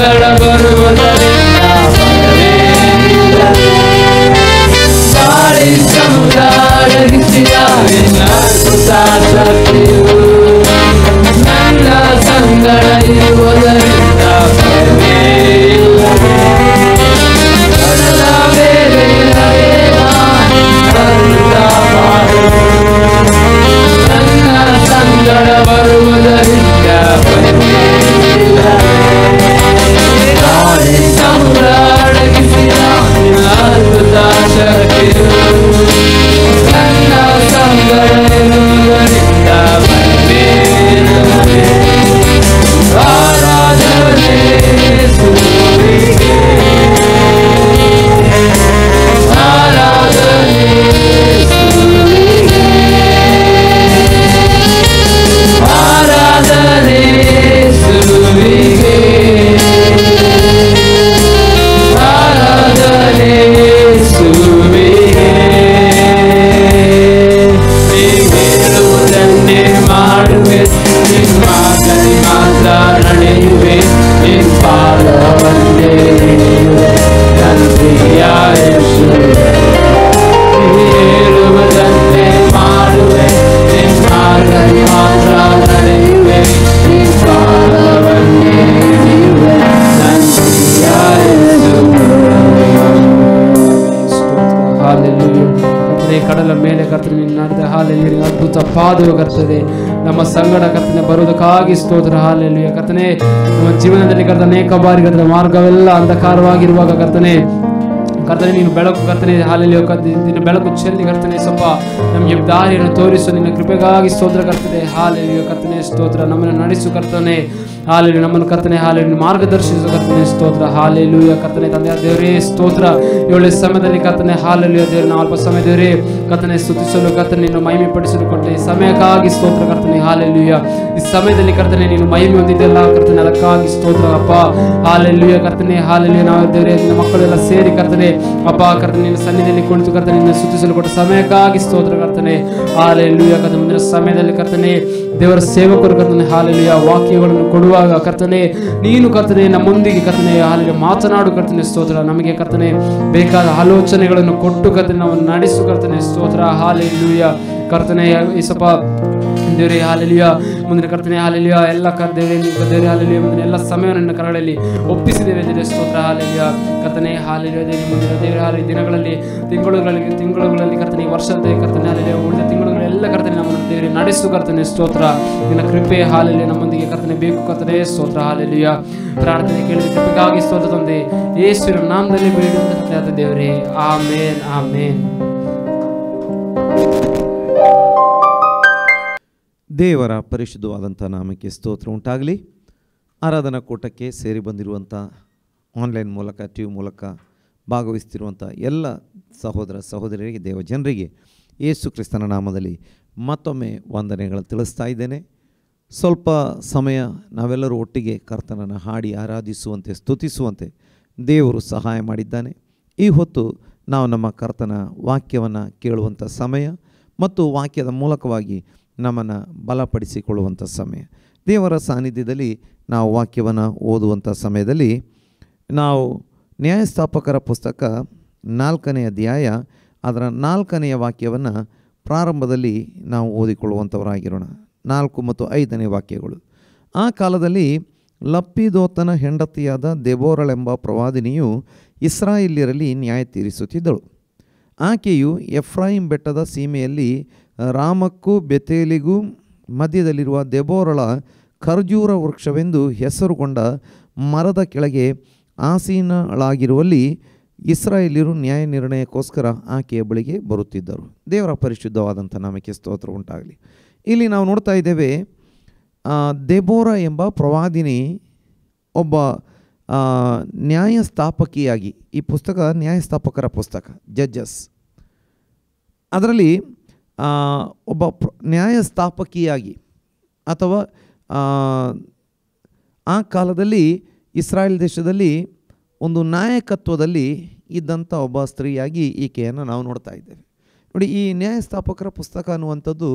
ಸಂಗಡ ಬರುವುದರಿಂದ ಭಯವೇನಿಲ್ಲವೇ. ಗಾಳಿ ಸಮುದ್ರ ಅಡಗಿಸಿದ ನಿನ್ನ ಅದ್ಭುತ ಶಕ್ತಿಯು ನನ್ನ ಸಂಗಡ ಇರುವುದರಿಂದ ಭಯವೇನಿಲ್ಲವೇ. ಕಡಲ ಮೇಲೆ ನನ್ನ ಸಂಗಡ ಬರುವುದರಿಂದ ಭಯವೇನಿಲ್ಲವೇ. ಗಾಳಿ ಸಮುದ್ರ ಅಡಗಿಸಿದ ನಿನ್ನ ಅದ್ಭುತ ಶಕ್ತಿಯು ನನ್ನ ಸಂಗಡ ಇರುವುದರಿಂದ ಭಯವೇನಿಲ್ಲವೇ. ಆರಾಧನೆ ಯೇಸುವಿಗೆ, ಆರಾಧನೆ ಯೇಸುವಿಗೆ, ಆರಾಧನೆ ಯೇಸುವಿಗೆ, ಆರಾಧನೆ ಯೇಸುವಿಗೆ. ನೀವೇಳುವುದನ್ನೇ ಮಾಡುವೆ, ನಿಮ್ಮ ಗತಿ ಮಾತ್ರ ನಡೆಯುವೆ, ನಿನ್ ಪಾದವನ್ನೇ ಹಿಡಿಯುವೆ ನನ್ನ ಪ್ರಿಯ ಯೇಸುವೇ. ಹೇಳುವುದನ್ನೇ ಮಾಡುವೆ, ನಿಮ್ಮ ಗತಿ ಮಾತ್ರ ನಡೆಯುವೆ, ನಿನ್ ಪಾದವನ್ನೇ ಹಿಡಿಯುವೆ ನನ್ನ ಪ್ರಿಯ ಯೇಸುವೇ. ಹಾಲೆಲೂಯಾ. ಕಡಲ ಮೇಲೆ ಕರ್ತನೆ ನೀನು ನಡೆದ ಹಾಲೆಲೂಯಾ. ಅದ್ಭುತ ಪಾದವು ಕರ್ತದೆ ನಮ್ಮ ಸಂಗಡ ಕರ್ತನೆ ಬರುವುದಕ್ಕಾಗಿ ಸ್ತೋತ್ರ. ಹಾಲೆಲೂಯಾ. ಕರ್ತನೆ ನಮ್ಮ ಜೀವನದಲ್ಲಿ ಕರ್ತನೆ ಅನೇಕ ಬಾರಿ ಕರ್ತನೆ ಮಾರ್ಗವೆಲ್ಲ ಅಂಧಕಾರವಾಗಿರುವಾಗ ಕರ್ತನೆ ನೀನು ಬೆಳಕು ಕರ್ತನೆ ಹಾಲೆಲೂಯಾ. ದಿನ ಬೆಳಕು ಚೆಲ್ಲಿ ಕರ್ತನೆ ಸ್ವಲ್ಪ ನಮಗೆ ದಾರಿಯನ್ನು ತೋರಿಸು. ನಿನ್ನ ಕೃಪೆಗಾಗಿ ಸ್ತೋತ್ರ ಕರ್ತನೆ. ಹಾಲೆಲೂಯಾ. ಕರ್ತನೆ ಸ್ತೋತ್ರ. ನಮ್ಮನ್ನು ನಡೆಸು ಕರ್ತನೆ. ಹಾಲೆಲೂಯಾ. ನಮ್ಮನ್ನು ಕರ್ತನೆ ಹಾಲೆಲೂಯಾ ಮಾರ್ಗದರ್ಶಿಸು ಕರ್ತನೆ. ಸ್ತೋತ್ರ. ಹಾಲೆಲೂಯಾ. ಕರ್ತನೆ ತಂದೆಯ ದೇವರೇ ಸ್ತೋತ್ರ. ಏಳು ಸಮಯದಲ್ಲಿ ಕರ್ತನೆ ಹಾಲೆಲೂಯಾ ದೇವರೇ ನಾವು ಅಲ್ಪ ಸಮಯ ದೇವರೇ ಕರ್ತನೆ ಸ್ತುತಿಸಲು ಕರ್ತನೆ ನೀನು ಮಹಿಮೆ ಪಡಿಸಲು ಕೊಟ್ಟೆ. ಈ ಸಮಯಕ್ಕಾಗಿ ಸ್ತೋತ್ರ ಕರ್ತನೆ. ಹಾಲೆಲೂಯಾ. ಈ ಸಮಯದಲ್ಲಿ ಕರ್ತನೆ ನೀನು ಮಹಿಮೆ ಹೊಂದಿದ್ದೆಲ್ಲ ಕರ್ತನೆ ಅದಕ್ಕಾಗಿ ಸ್ತೋತ್ರ ಅಪ್ಪ. ಹಾಲೆಲೂಯಾ. ಕರ್ತನೆ ಹಾಲೆಲೂಯಾ. ನಾವು ದೇವರೇ ನಿನ್ನ ಮಕ್ಕಳೆಲ್ಲ ಸೇರಿ ಕರ್ತನೆ ಅಪ್ಪ ಕರ್ತನೆ ನಿನ್ನ ಸನ್ನಿಧಿಯಲ್ಲಿ ಕುಳಿತು ಕರ್ತನೆ ನಿನ್ನ ಸ್ತುತಿಸಲು ಕೊಟ್ಟ ಸಮಯಕ್ಕಾಗಿ ಸ್ತೋತ್ರ ಕರ್ತನೆ. ಹಾಲೆಲೂಯಾ. ಕರ್ತನೆ ಮುಂದಿನ ಸಮಯದಲ್ಲಿ ಕರ್ತನೆ ದೇವರ ಸೇವಕರು ಕರ್ತನೆ ಹಾಲೆಲೂಯಾ ವಾಕ್ಯಗಳನ್ನು ಕೊಡುವಾಗ ಕರ್ತನೆ ನೀನು ಕರ್ತನೆ ನಮ್ಮೊಂದಿಗೆ ಕರ್ತನೆ ಹಾಲೆಲೂಯಾ ಮಾತನಾಡು ಕರ್ತನೆ. ಸ್ತೋತ್ರ. ನಮಗೆ ಕರ್ತನೆ ಬೇಕಾದ ಆಲೋಚನೆಗಳನ್ನು ಕೊಟ್ಟು ಕರ್ತನೆ ನಾವು ನಡೆಸು ಕರ್ತನೆ. ಸ್ತೋತ್ರ. ಹಾಲೆಲೂಯಾ. ಕರ್ತನೆ ಯೇಸಪ್ಪ ದೇವರೇ ಹಾಲೆಲೂಯಾ. ಮುಂದಿನ ಕರ್ತನೆ ಹಾಲೆಲೂಯಾ ಎಲ್ಲ ದೇವರೇ ಹಾಲೆಲೂಯಾ ಮುಂದಿನ ಎಲ್ಲ ಸಮಯವನ್ನು ಕರಗಳಲ್ಲಿ ಒಪ್ಪಿಸಿದ್ದೇವೆ ದೇವರೇ. ಸ್ತೋತ್ರ. ಹಾಲೆಲೂಯಾ. ಕರ್ತನೆ ಹಾಲೆಲೂಯಾ ದೇವರೇ ಮುಂದಿನ ದೇವರೇ ಹಾಲೆಲೂಯಾ ದಿನಗಳಲ್ಲಿ ತಿಂಗಳುಗಳಲ್ಲಿ ಕರ್ತನೆ ವರ್ಷದ ಕರ್ತನೆ ಹಾಲೆಲೂಯಾ ಉಳಿದ ತಿಂಗಳುಗಳೆಲ್ಲ ಕರ್ತನೆ ನಮ್ಮನ್ನು ದೇವರೇ ನಡೆಸು ಕರ್ತನೆ. ಸ್ತೋತ್ರ. ನಿನ್ನ ಕೃಪೆ ಹಾಲೆಲೂಯಾ ನಮ್ಮೊಂದಿಗೆ ಕರ್ತನೆ ಬೇಕು ಕರ್ತನೆ. ಸ್ತೋತ್ರ. ಹಾಲೆಲೂಯಾ. ಪ್ರಾರ್ಥನೆ ಕೇಳಿದ ಕೃಪೆಗಾಗಿ ಸ್ತೋತ್ರ ತಂದೆ ಯೇಸುವಿನ ನಾಮದಲ್ಲಿ ಬೇಡಿದ ದೇವರೇ. ಆಮೇನ್. ಆಮೇನ್. ದೇವರ ಪರಿಶುದ್ಧವಾದಂಥ ನಾಮಕ್ಕೆ ಸ್ತೋತ್ರ ಉಂಟಾಗಲಿ. ಆರಾಧನಾ ಕೂಟಕ್ಕೆ ಸೇರಿ ಬಂದಿರುವಂಥ ಆನ್ಲೈನ್ ಮೂಲಕ ಟಿ ವಿ ಮೂಲಕ ಭಾಗವಹಿಸ್ತಿರುವಂಥ ಎಲ್ಲ ಸಹೋದರ ಸಹೋದರಿಯರಿಗೆ ದೇವಜನರಿಗೆ ಯೇಸು ಕ್ರಿಸ್ತನ ನಾಮದಲ್ಲಿ ಮತ್ತೊಮ್ಮೆ ವಂದನೆಗಳನ್ನು ತಿಳಿಸ್ತಾ ಇದ್ದೇನೆ. ಸ್ವಲ್ಪ ಸಮಯ ನಾವೆಲ್ಲರೂ ಒಟ್ಟಿಗೆ ಕರ್ತನನ್ನು ಹಾಡಿ ಆರಾಧಿಸುವಂತೆ ಸ್ತುತಿಸುವಂತೆ ದೇವರು ಸಹಾಯ ಮಾಡಿದ್ದಾನೆ. ಈ ಹೊತ್ತು ನಾವು ನಮ್ಮ ಕರ್ತನ ವಾಕ್ಯವನ್ನು ಕೇಳುವಂಥ ಸಮಯ ಮತ್ತು ವಾಕ್ಯದ ಮೂಲಕವಾಗಿ ನಮ್ಮನ್ನು ಬಲಪಡಿಸಿಕೊಳ್ಳುವಂಥ ಸಮಯ. ದೇವರ ಸಾನ್ನಿಧ್ಯದಲ್ಲಿ ನಾವು ವಾಕ್ಯವನ್ನು ಓದುವಂಥ ಸಮಯದಲ್ಲಿ ನಾವು ನ್ಯಾಯಸ್ಥಾಪಕರ ಪುಸ್ತಕ 4ನೇ ಅಧ್ಯಾಯ ಅದರ 4ನೇ ವಾಕ್ಯವನ್ನು ಪ್ರಾರಂಭದಲ್ಲಿ ನಾವು ಓದಿಕೊಳ್ಳುವಂಥವರಾಗಿರೋಣ. 4 ಮತ್ತು 5ನೇ ವಾಕ್ಯಗಳು. ಆ ಕಾಲದಲ್ಲಿ ಲಪ್ಪಿದೋತನ ಹೆಂಡತಿಯಾದ ದೆಬೋರಳೆಂಬ ಪ್ರವಾದಿನಿಯು ಇಸ್ರಾಯೇಲ್ಯರಲ್ಲಿ ನ್ಯಾಯ ತೀರಿಸುತ್ತಿದ್ದಳು. ಆಕೆಯು ಎಫ್ರಾಯಿಂ ಬೆಟ್ಟದ ಸೀಮೆಯಲ್ಲಿ ರಾಮಕ್ಕೂ ಬೆತೇಲಿಗೂ ಮಧ್ಯದಲ್ಲಿರುವ ದೆಬೋರಳ ಖರ್ಜೂರ ವೃಕ್ಷವೆಂದು ಹೆಸರುಗೊಂಡ ಮರದ ಕೆಳಗೆ ಆಸೀನಳಾಗಿರುವಲ್ಲಿ ಇಸ್ರಾಯೇಲ್ಯರು ನ್ಯಾಯ ನಿರ್ಣಯಕ್ಕೋಸ್ಕರ ಆಕೆಯ ಬಳಿಗೆ ಬರುತ್ತಿದ್ದರು. ದೇವರ ಪರಿಶುದ್ಧವಾದಂಥ ನಾಮಕ್ಕೆ ಸ್ತೋತ್ರ ಉಂಟಾಗಲಿ. ಇಲ್ಲಿ ನಾವು ನೋಡ್ತಾ ಇದ್ದೇವೆ, ದೆಬೋರ ಎಂಬ ಪ್ರವಾದಿನಿ ಒಬ್ಬ ನ್ಯಾಯಸ್ಥಾಪಕಿಯಾಗಿ, ಈ ಪುಸ್ತಕ ನ್ಯಾಯಸ್ಥಾಪಕರ ಪುಸ್ತಕ, ಜಡ್ಜಸ್, ಅದರಲ್ಲಿ ಒಬ್ಬ ನ್ಯಾಯಸ್ಥಾಪಕಿಯಾಗಿ ಅಥವಾ ಆ ಕಾಲದಲ್ಲಿ ಇಸ್ರಾಯೇಲ್ ದೇಶದಲ್ಲಿ ಒಂದು ನಾಯಕತ್ವದಲ್ಲಿ ಇದ್ದಂಥ ಒಬ್ಬ ಸ್ತ್ರೀಯಾಗಿ ಈಕೆಯನ್ನು ನಾವು ನೋಡ್ತಾ ಇದ್ದೇವೆ. ನೋಡಿ, ಈ ನ್ಯಾಯಸ್ಥಾಪಕರ ಪುಸ್ತಕ ಅನ್ನುವಂಥದ್ದು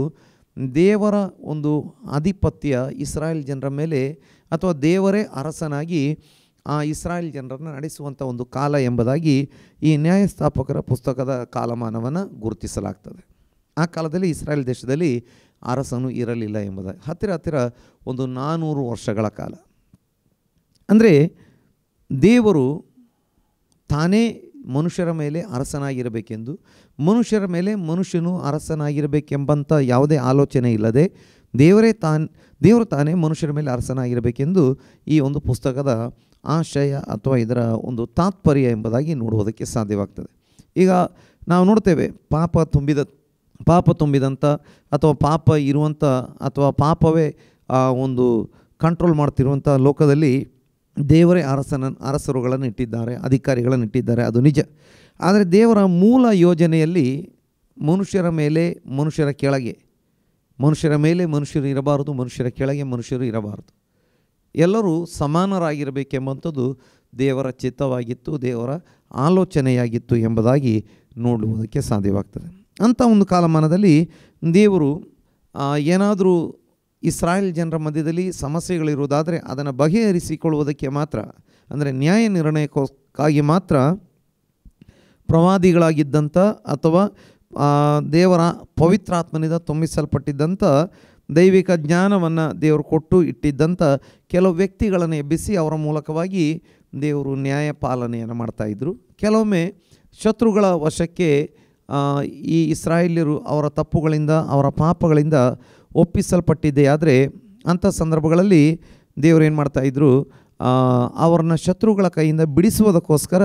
ದೇವರ ಒಂದು ಆಧಿಪತ್ಯ ಇಸ್ರಾಯೇಲ್ ಜನರ ಮೇಲೆ, ಅಥವಾ ದೇವರೇ ಅರಸನಾಗಿ ಆ ಇಸ್ರಾಯೇಲ್ ಜನರನ್ನು ನಡೆಸುವಂಥ ಒಂದು ಕಾಲ ಎಂಬುದಾಗಿ ಈ ನ್ಯಾಯಸ್ಥಾಪಕರ ಪುಸ್ತಕದ ಕಾಲಮಾನವನ್ನು ಗುರುತಿಸಲಾಗ್ತದೆ. ಆ ಕಾಲದಲ್ಲಿ ಇಸ್ರಾಯೇಲ್ ದೇಶದಲ್ಲಿ ಅರಸನು ಇರಲಿಲ್ಲ ಎಂಬುದಾಗಿ ಹತ್ತಿರ ಒಂದು 400 ವರ್ಷಗಳ ಕಾಲ. ಅಂದರೆ ದೇವರು ತಾನೇ ಮನುಷ್ಯರ ಮೇಲೆ ಅರಸನಾಗಿರಬೇಕೆಂದು, ಮನುಷ್ಯರ ಮೇಲೆ ಮನುಷ್ಯನು ಅರಸನಾಗಿರಬೇಕೆಂಬಂಥ ಯಾವುದೇ ಆಲೋಚನೆ ಇಲ್ಲದೆ ದೇವರು ತಾನೇ ಮನುಷ್ಯರ ಮೇಲೆ ಅರಸನಾಗಿರಬೇಕೆಂದು ಈ ಒಂದು ಪುಸ್ತಕದ ಆಶಯ ಅಥವಾ ಇದರ ಒಂದು ತಾತ್ಪರ್ಯ ಎಂಬುದಾಗಿ ನೋಡುವುದಕ್ಕೆ ಸಾಧ್ಯವಾಗ್ತದೆ. ಈಗ ನಾವು ನೋಡ್ತೇವೆ ಪಾಪ ತುಂಬಿದಂಥ ಅಥವಾ ಪಾಪ ಇರುವಂಥ ಅಥವಾ ಪಾಪವೇ ಒಂದು ಕಂಟ್ರೋಲ್ ಮಾಡ್ತಿರುವಂಥ ಲೋಕದಲ್ಲಿ ದೇವರೇ ಅರಸರುಗಳನ್ನು ಇಟ್ಟಿದ್ದಾರೆ, ಅಧಿಕಾರಿಗಳನ್ನು ಇಟ್ಟಿದ್ದಾರೆ, ಅದು ನಿಜ. ಆದರೆ ದೇವರ ಮೂಲ ಯೋಜನೆಯಲ್ಲಿ ಮನುಷ್ಯರ ಮೇಲೆ ಮನುಷ್ಯರ ಕೆಳಗೆ, ಮನುಷ್ಯರ ಮೇಲೆ ಮನುಷ್ಯರು ಇರಬಾರದು, ಮನುಷ್ಯರ ಕೆಳಗೆ ಮನುಷ್ಯರು ಇರಬಾರದು, ಎಲ್ಲರೂ ಸಮಾನರಾಗಿರಬೇಕೆಂಬಂಥದ್ದು ದೇವರ ಚಿತ್ತವಾಗಿತ್ತು, ದೇವರ ಆಲೋಚನೆಯಾಗಿತ್ತು ಎಂಬುದಾಗಿ ನೋಡುವುದಕ್ಕೆ ಸಾಧ್ಯವಾಗ್ತದೆ. ಅಂಥ ಒಂದು ಕಾಲಮಾನದಲ್ಲಿ ದೇವರು ಏನಾದರೂ ಇಸ್ರಾಯೇಲ್ ಜನರ ಮಧ್ಯದಲ್ಲಿ ಸಮಸ್ಯೆಗಳಿರುವುದಾದರೆ ಅದನ್ನು ಬಗೆಹರಿಸಿಕೊಳ್ಳುವುದಕ್ಕೆ ಮಾತ್ರ, ಅಂದರೆ ನ್ಯಾಯ ನಿರ್ಣಯಕ್ಕಾಗಿ ಮಾತ್ರ ಪ್ರವಾದಿಗಳಾಗಿದ್ದಂಥ ಅಥವಾ ದೇವರ ಪವಿತ್ರಾತ್ಮನಿಂದ ತುಂಬಿಸಲ್ಪಟ್ಟಿದ್ದಂಥ ದೈವಿಕ ಜ್ಞಾನವನ್ನು ದೇವರು ಕೊಟ್ಟು ಇಟ್ಟಿದ್ದಂಥ ಕೆಲವು ವ್ಯಕ್ತಿಗಳನ್ನು ಎಬ್ಬಿಸಿ ಅವರ ಮೂಲಕವಾಗಿ ದೇವರು ನ್ಯಾಯ ಪಾಲನೆಯನ್ನು ಮಾಡ್ತಾಯಿದ್ರು. ಕೆಲವೊಮ್ಮೆ ಶತ್ರುಗಳ ವಶಕ್ಕೆ ಈ ಇಸ್ರಾಯೇಲ್ಯರು ಅವರ ತಪ್ಪುಗಳಿಂದ ಅವರ ಪಾಪಗಳಿಂದ ಒಪ್ಪಿಸಲ್ಪಟ್ಟಿದ್ದೆ. ಆದರೆ ಅಂಥ ಸಂದರ್ಭಗಳಲ್ಲಿ ದೇವರು ಏನು ಮಾಡ್ತಾಯಿದ್ರು, ಅವರನ್ನ ಶತ್ರುಗಳ ಕೈಯಿಂದ ಬಿಡಿಸುವುದಕ್ಕೋಸ್ಕರ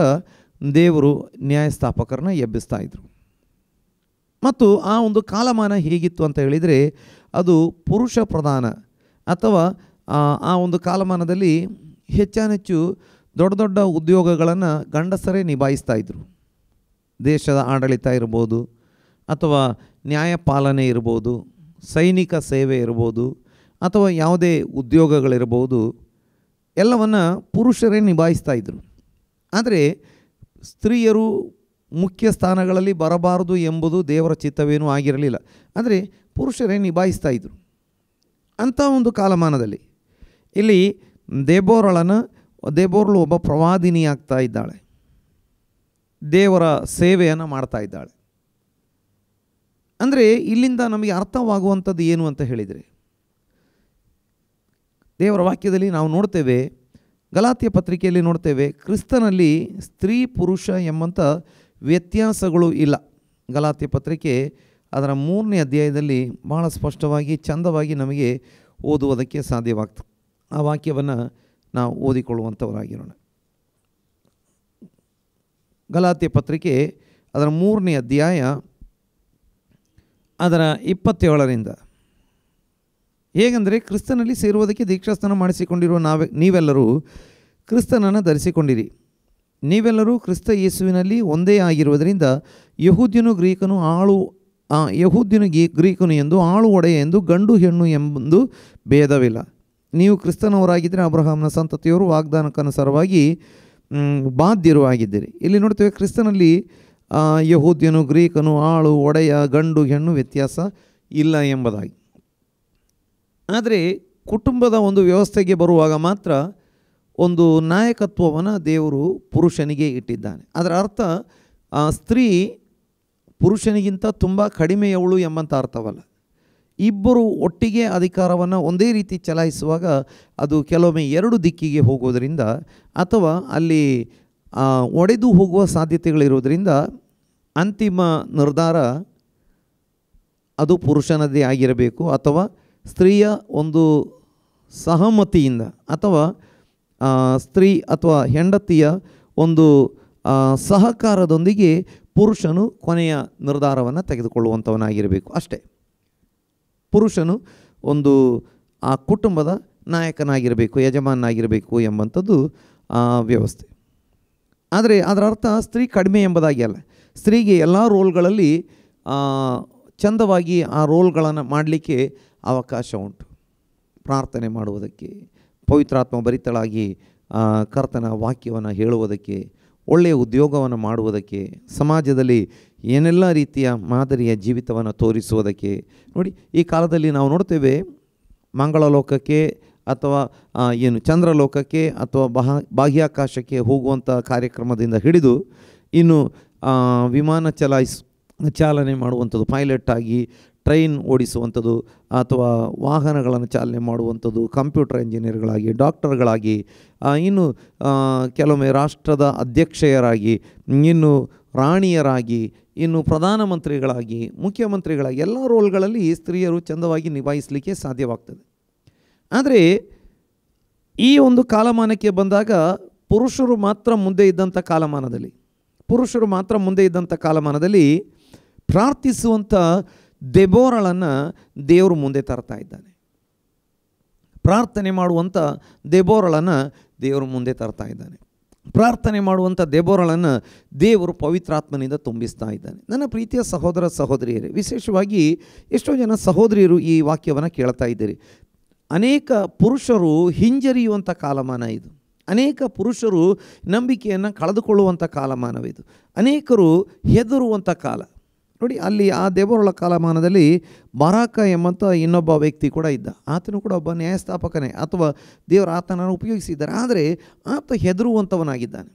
ದೇವರು ನ್ಯಾಯಸ್ಥಾಪಕರನ್ನ ಎಬ್ಬಿಸ್ತಾಯಿದ್ರು. ಮತ್ತು ಆ ಒಂದು ಕಾಲಮಾನ ಹೇಗಿತ್ತು ಅಂತ ಹೇಳಿದರೆ ಅದು ಪುರುಷ ಪ್ರಧಾನ, ಅಥವಾ ಆ ಒಂದು ಕಾಲಮಾನದಲ್ಲಿ ಹೆಚ್ಚಾನೆಚ್ಚು ದೊಡ್ಡ ದೊಡ್ಡ ಉದ್ಯೋಗಗಳನ್ನು ಗಂಡಸರೇ ನಿಭಾಯಿಸ್ತಾಯಿದ್ರು. ದೇಶದ ಆಡಳಿತ ಇರ್ಬೋದು, ಅಥವಾ ನ್ಯಾಯಪಾಲನೆ ಇರ್ಬೋದು, ಸೈನಿಕ ಸೇವೆ ಇರ್ಬೋದು, ಅಥವಾ ಯಾವುದೇ ಉದ್ಯೋಗಗಳಿರ್ಬೋದು, ಎಲ್ಲವನ್ನು ಪುರುಷರೇ ನಿಭಾಯಿಸ್ತಾಯಿದ್ರು. ಆದರೆ ಸ್ತ್ರೀಯರು ಮುಖ್ಯ ಸ್ಥಾನಗಳಲ್ಲಿ ಬರಬಾರದು ಎಂಬುದು ದೇವರ ಚಿತ್ತವೇನೂ ಆಗಿರಲಿಲ್ಲ. ಆದರೆ ಪುರುಷರೇ ನಿಭಾಯಿಸ್ತಾಯಿದ್ರು. ಅಂಥ ಒಂದು ಕಾಲಮಾನದಲ್ಲಿ ಇಲ್ಲಿ ದೇಬೋರಳು ಒಬ್ಬ ಪ್ರವಾದಿನಿ ಆಗ್ತಾ ಇದ್ದಾಳೆ, ದೇವರ ಸೇವೆಯನ್ನು ಮಾಡ್ತಾ ಇದ್ದಾಳೆ. ಅಂದರೆ ಇಲ್ಲಿಂದ ನಮಗೆ ಅರ್ಥವಾಗುವಂಥದ್ದು ಏನು ಅಂತ ಹೇಳಿದರೆ, ದೇವರ ವಾಕ್ಯದಲ್ಲಿ ನಾವು ನೋಡ್ತೇವೆ, ಗಲಾತ್ಯ ಪತ್ರಿಕೆಯಲ್ಲಿ ನೋಡ್ತೇವೆ, ಕ್ರಿಸ್ತನಲ್ಲಿ ಸ್ತ್ರೀ ಪುರುಷ ಎಂಬಂಥ ವ್ಯತ್ಯಾಸಗಳು ಇಲ್ಲ. ಗಲಾತ್ಯ ಪತ್ರಿಕೆ ಅದರ 3ನೇ ಅಧ್ಯಾಯದಲ್ಲಿ ಭಾಳ ಸ್ಪಷ್ಟವಾಗಿ ಚಂದವಾಗಿ ನಮಗೆ ಓದುವುದಕ್ಕೆ ಸಾಧ್ಯವಾಗ್ತದೆ. ಆ ವಾಕ್ಯವನ್ನು ನಾವು ಓದಿಕೊಳ್ಳುವಂಥವರಾಗಿರೋಣ. ಗಲಾತ್ಯ ಪತ್ರಿಕೆ ಅದರ 3ನೇ ಅಧ್ಯಾಯ ಅದರ 27ರಿಂದ. ಹೇಗೆಂದರೆ, ಕ್ರಿಸ್ತನಲ್ಲಿ ಸೇರುವುದಕ್ಕೆ ದೀಕ್ಷಾಸ್ನಾನ ಮಾಡಿಸಿಕೊಂಡಿರುವ ನೀವೆಲ್ಲರೂ ಕ್ರಿಸ್ತನನ್ನು ಧರಿಸಿಕೊಂಡಿರಿ. ನೀವೆಲ್ಲರೂ ಕ್ರಿಸ್ತ ಯೇಸುವಿನಲ್ಲಿ ಒಂದೇ ಆಗಿರುವುದರಿಂದ ಯಹೂದ್ಯನು ಗ್ರೀಕನು ಎಂದು, ಆಳು ಒಡೆಯ ಎಂದು, ಗಂಡು ಹೆಣ್ಣು ಎಂಬುದು ಭೇದವಿಲ್ಲ. ನೀವು ಕ್ರಿಸ್ತನವರಾಗಿದ್ದರೆ ಅಬ್ರಹಾಮನ ಸಂತತಿಯವರು ವಾಗ್ದಾನಕ್ಕನುಸಾರವಾಗಿ ಬಾಧ್ಯರು ಆಗಿದ್ದೀರಿ. ಇಲ್ಲಿ ನೋಡ್ತೇವೆ, ಕ್ರಿಸ್ತನಲ್ಲಿ ಯಹೂದ್ಯನು ಗ್ರೀಕನು, ಆಳು ಒಡೆಯ, ಗಂಡು ಹೆಣ್ಣು ವ್ಯತ್ಯಾಸ ಇಲ್ಲ ಎಂಬುದಾಗಿ. ಆದರೆ ಕುಟುಂಬದ ಒಂದು ವ್ಯವಸ್ಥೆಗೆ ಬರುವಾಗ ಮಾತ್ರ ಒಂದು ನಾಯಕತ್ವವನ್ನು ದೇವರು ಪುರುಷನಿಗೆ ಇಟ್ಟಿದ್ದಾನೆ. ಅದರ ಅರ್ಥ ಸ್ತ್ರೀ ಪುರುಷನಿಗಿಂತ ತುಂಬ ಕಡಿಮೆಯವಳು ಎಂಬಂಥ ಅರ್ಥವಲ್ಲ. ಇಬ್ಬರು ಒಟ್ಟಿಗೆ ಅಧಿಕಾರವನ್ನು ಒಂದೇ ರೀತಿ ಚಲಾಯಿಸುವಾಗ ಅದು ಕೆಲವೊಮ್ಮೆ 2 ದಿಕ್ಕಿಗೆ ಹೋಗೋದರಿಂದ, ಅಥವಾ ಅಲ್ಲಿ ಒಡೆದು ಹೋಗುವ ಸಾಧ್ಯತೆಗಳಿರೋದರಿಂದ ಅಂತಿಮ ನಿರ್ಧಾರ ಅದು ಪುರುಷನದೇ ಆಗಿರಬೇಕು, ಅಥವಾ ಸ್ತ್ರೀಯ ಒಂದು ಸಹಮತಿಯಿಂದ, ಅಥವಾ ಸ್ತ್ರೀ ಅಥವಾ ಹೆಂಡತಿಯ ಒಂದು ಸಹಕಾರದೊಂದಿಗೆ ಪುರುಷನು ಕೊನೆಯ ನಿರ್ಧಾರವನ್ನು ತೆಗೆದುಕೊಳ್ಳುವಂಥವನಾಗಿರಬೇಕು ಅಷ್ಟೇ. ಪುರುಷನು ಒಂದು ಆ ಕುಟುಂಬದ ನಾಯಕನಾಗಿರಬೇಕು, ಯಜಮಾನಾಗಿರಬೇಕು ಎಂಬಂಥದ್ದು ವ್ಯವಸ್ಥೆ. ಆದರೆ ಅದರ ಅರ್ಥ ಸ್ತ್ರೀ ಕಡಿಮೆ ಎಂಬುದಾಗಿ ಅಲ್ಲ. ಸ್ತ್ರೀಗೆ ಎಲ್ಲ ರೋಲ್ಗಳಲ್ಲಿ ಚಂದವಾಗಿ ಆ ರೋಲ್ಗಳನ್ನು ಮಾಡಲಿಕ್ಕೆ ಅವಕಾಶ ಉಂಟು. ಪ್ರಾರ್ಥನೆ ಮಾಡುವುದಕ್ಕೆ, ಪವಿತ್ರಾತ್ಮ ಭರಿತಳಾಗಿ ಕರ್ತನ ವಾಕ್ಯವನ್ನು ಹೇಳುವುದಕ್ಕೆ, ಒಳ್ಳೆಯ ಉದ್ಯೋಗವನ್ನು ಮಾಡುವುದಕ್ಕೆ, ಸಮಾಜದಲ್ಲಿ ಏನೆಲ್ಲ ರೀತಿಯ ಮಾದರಿಯ ಜೀವಿತವನ್ನು ತೋರಿಸುವುದಕ್ಕೆ. ನೋಡಿ, ಈ ಕಾಲದಲ್ಲಿ ನಾವು ನೋಡ್ತೇವೆ, ಮಂಗಳ ಲೋಕಕ್ಕೆ ಅಥವಾ ಏನು ಚಂದ್ರಲೋಕಕ್ಕೆ ಅಥವಾ ಬಾಹ್ಯಾಕಾಶಕ್ಕೆ ಹೋಗುವಂಥ ಕಾರ್ಯಕ್ರಮದಿಂದ ಹಿಡಿದು ಇನ್ನು ವಿಮಾನ ಚಾಲನೆ ಮಾಡುವಂಥದ್ದು, ಪೈಲಟ್ ಆಗಿ ಟ್ರೈನ್ ಓಡಿಸುವಂಥದ್ದು ಅಥವಾ ವಾಹನಗಳನ್ನು ಚಾಲನೆ ಮಾಡುವಂಥದ್ದು, ಕಂಪ್ಯೂಟರ್ ಇಂಜಿನಿಯರ್ಗಳಾಗಿ, ಡಾಕ್ಟರ್ಗಳಾಗಿ, ಇನ್ನು ಕೆಲವೊಮ್ಮೆ ರಾಷ್ಟ್ರದ ಅಧ್ಯಕ್ಷೆಯರಾಗಿ, ಇನ್ನು ರಾಣಿಯರಾಗಿ, ಇನ್ನು ಪ್ರಧಾನಮಂತ್ರಿಗಳಾಗಿ, ಮುಖ್ಯಮಂತ್ರಿಗಳಾಗಿ ಎಲ್ಲ ರೋಲ್ಗಳಲ್ಲಿ ಸ್ತ್ರೀಯರು ಚಂದವಾಗಿ ನಿಭಾಯಿಸಲಿಕ್ಕೆ ಸಾಧ್ಯವಾಗ್ತದೆ. ಆದರೆ ಈ ಒಂದು ಕಾಲಮಾನಕ್ಕೆ ಬಂದಾಗ ಪುರುಷರು ಮಾತ್ರ ಮುಂದೆ ಇದ್ದಂಥ ಕಾಲಮಾನದಲ್ಲಿ ಪ್ರಾರ್ಥಿಸುವಂಥ ದೆಬೋರಳನ್ನು ದೇವರು ಮುಂದೆ ತರ್ತಾ ಇದ್ದಾನೆ. ಪ್ರಾರ್ಥನೆ ಮಾಡುವಂಥ ದೆಬೋರಳನ್ನು ದೇವರು ಮುಂದೆ ತರ್ತಾ ಇದ್ದಾನೆ. ಪ್ರಾರ್ಥನೆ ಮಾಡುವಂಥ ದೆಬೋರಳನ್ನು ದೇವರು ಪವಿತ್ರಾತ್ಮನಿಂದ ತುಂಬಿಸ್ತಾ ಇದ್ದಾನೆ. ನನ್ನ ಪ್ರೀತಿಯ ಸಹೋದರ ಸಹೋದರಿಯರೇ, ವಿಶೇಷವಾಗಿ ಎಷ್ಟೋ ಜನ ಸಹೋದರಿಯರು ಈ ವಾಕ್ಯವನ್ನು ಕೇಳ್ತಾ ಇದ್ದೀರಿ. ಅನೇಕ ಪುರುಷರು ಹಿಂಜರಿಯುವಂಥ ಕಾಲಮಾನ ಇದು. ಅನೇಕ ಪುರುಷರು ನಂಬಿಕೆಯನ್ನು ಕಳೆದುಕೊಳ್ಳುವಂಥ ಕಾಲಮಾನವಿದು. ಅನೇಕರು ಹೆದರುವಂಥ ಕಾಲ. ನೋಡಿ, ಅಲ್ಲಿ ಆ ದೆಬೋರಳ ಕಾಲಮಾನದಲ್ಲಿ ಬಾರಾಕ ಎಂಬಂಥ ಇನ್ನೊಬ್ಬ ವ್ಯಕ್ತಿ ಕೂಡ ಇದ್ದ. ಆತನು ಕೂಡ ಒಬ್ಬ ನ್ಯಾಯಸ್ಥಾಪಕನೇ, ಅಥವಾ ದೇವರು ಆತನನ್ನು ಉಪಯೋಗಿಸಿದ್ದಾರೆ. ಆದರೆ ಆತ ಹೆದರುವಂಥವನಾಗಿದ್ದಾನೆ.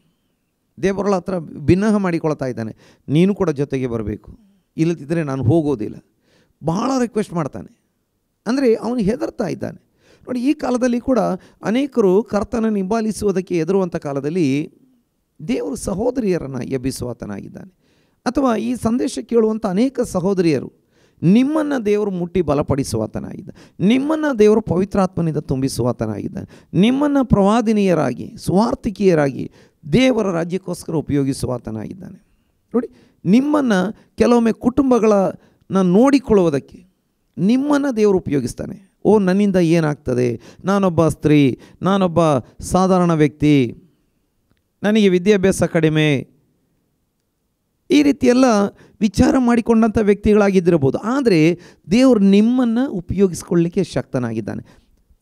ದೇಬೋರಳ ಹತ್ರ ಭಿನ್ನಹ ಮಾಡಿಕೊಳ್ತಾ ಇದ್ದಾನೆ, ನೀನು ಕೂಡ ಜೊತೆಗೆ ಬರಬೇಕು, ಇಲ್ಲದಿದ್ದರೆ ನಾನು ಹೋಗೋದಿಲ್ಲ. ಬಹಳ ರಿಕ್ವೆಸ್ಟ್ ಮಾಡ್ತಾನೆ. ಅಂದರೆ ಅವನು ಹೆದರ್ತಾ ಇದ್ದಾನೆ. ನೋಡಿ, ಈ ಕಾಲದಲ್ಲಿ ಕೂಡ ಅನೇಕರು ಕರ್ತನ ಹಿಂಬಾಲಿಸುವುದಕ್ಕೆ ಹೆದರುವಂಥ ಕಾಲದಲ್ಲಿ ದೇವರು ಸಹೋದರಿಯರನ್ನು ಎಬ್ಬಿಸುವಾತನಾಗಿದ್ದಾನೆ. ಅಥವಾ ಈ ಸಂದೇಶ ಕೇಳುವಂಥ ಅನೇಕ ಸಹೋದರಿಯರು, ನಿಮ್ಮನ್ನು ದೇವರು ಮುಟ್ಟಿ ಬಲಪಡಿಸುವಾತನಾಗಿದ್ದಾನೆ. ನಿಮ್ಮನ್ನು ದೇವರು ಪವಿತ್ರಾತ್ಮನಿಂದ ತುಂಬಿಸುವಾತನಾಗಿದ್ದಾನೆ. ನಿಮ್ಮನ್ನು ಪ್ರವಾದಿನಿಯರಾಗಿ, ಸ್ವಾರ್ಥಿಕಿಯರಾಗಿ ದೇವರ ರಾಜ್ಯಕ್ಕೋಸ್ಕರ ಉಪಯೋಗಿಸುವಾತನಾಗಿದ್ದಾನೆ. ನೋಡಿ, ನಿಮ್ಮನ್ನು ಕೆಲವೊಮ್ಮೆ ಕುಟುಂಬಗಳನ್ನು ನೋಡಿಕೊಳ್ಳುವುದಕ್ಕೆ ನಿಮ್ಮನ್ನು ದೇವರು ಉಪಯೋಗಿಸ್ತಾನೆ. ನನ್ನಿಂದ ಏನಾಗ್ತದೆ, ನಾನೊಬ್ಬ ಸ್ತ್ರೀ, ನಾನೊಬ್ಬ ಸಾಧಾರಣ ವ್ಯಕ್ತಿ, ನನಗೆ ವಿದ್ಯಾಭ್ಯಾಸ ಕಡಿಮೆ, ಈ ರೀತಿಯೆಲ್ಲ ವಿಚಾರ ಮಾಡಿಕೊಂಡಂಥ ವ್ಯಕ್ತಿಗಳಾಗಿದ್ದಿರಬಹುದು. ಆದರೆ ದೇವರು ನಿಮ್ಮನ್ನು ಉಪಯೋಗಿಸ್ಕೊಳ್ಳಿಕ್ಕೆ ಶಕ್ತನಾಗಿದ್ದಾನೆ.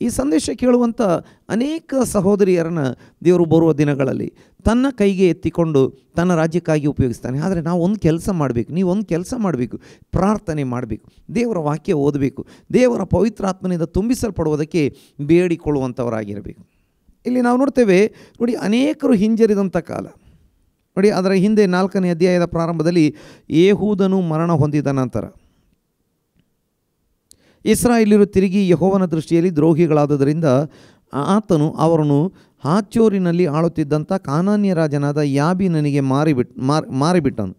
ಈ ಸಂದೇಶ ಕೇಳುವಂಥ ಅನೇಕ ಸಹೋದರಿಯರನ್ನು ದೇವರು ಬರುವ ದಿನಗಳಲ್ಲಿ ತನ್ನ ಕೈಗೆ ಎತ್ತಿಕೊಂಡು ತನ್ನ ರಾಜ್ಯಕ್ಕಾಗಿ ಉಪಯೋಗಿಸ್ತಾನೆ. ಆದರೆ ನಾವು ಒಂದು ಕೆಲಸ ಮಾಡಬೇಕು, ನೀವು ಒಂದು ಕೆಲಸ ಮಾಡಬೇಕು, ಪ್ರಾರ್ಥನೆ ಮಾಡಬೇಕು, ದೇವರ ವಾಕ್ಯ ಓದಬೇಕು, ದೇವರ ಪವಿತ್ರಾತ್ಮನಿಂದ ತುಂಬಿಸಲ್ಪಡುವುದಕ್ಕೆ ಬೇಡಿಕೊಳ್ಳುವಂಥವರಾಗಿರಬೇಕು. ಇಲ್ಲಿ ನಾವು ನೋಡ್ತೇವೆ, ನೋಡಿ, ಅನೇಕರು ಹಿಂಜರಿದಂಥ ಕಾಲ. ನೋಡಿ, ಅದರ ಹಿಂದೆ 4ನೇ ಅಧ್ಯಾಯದ ಪ್ರಾರಂಭದಲ್ಲಿ ಯೆಹೂದನು ಮರಣ ಹೊಂದಿದ ನಂತರ ಇಸ್ರಾಯೇಲ್ಯರು ತಿರುಗಿ ಯೆಹೋವನ ದೃಷ್ಟಿಯಲ್ಲಿ ದ್ರೋಹಿಗಳಾದುದರಿಂದ ಆತನು ಅವರನ್ನು ಹಾಚೋರಿನಲ್ಲಿ ಆಳುತ್ತಿದ್ದಂಥ ಕಾನಾನ್ಯ ರಾಜನಾದ ಯಾಬೀನನಿಗೆ ಮಾರಿಬಿಟ್ಟನು.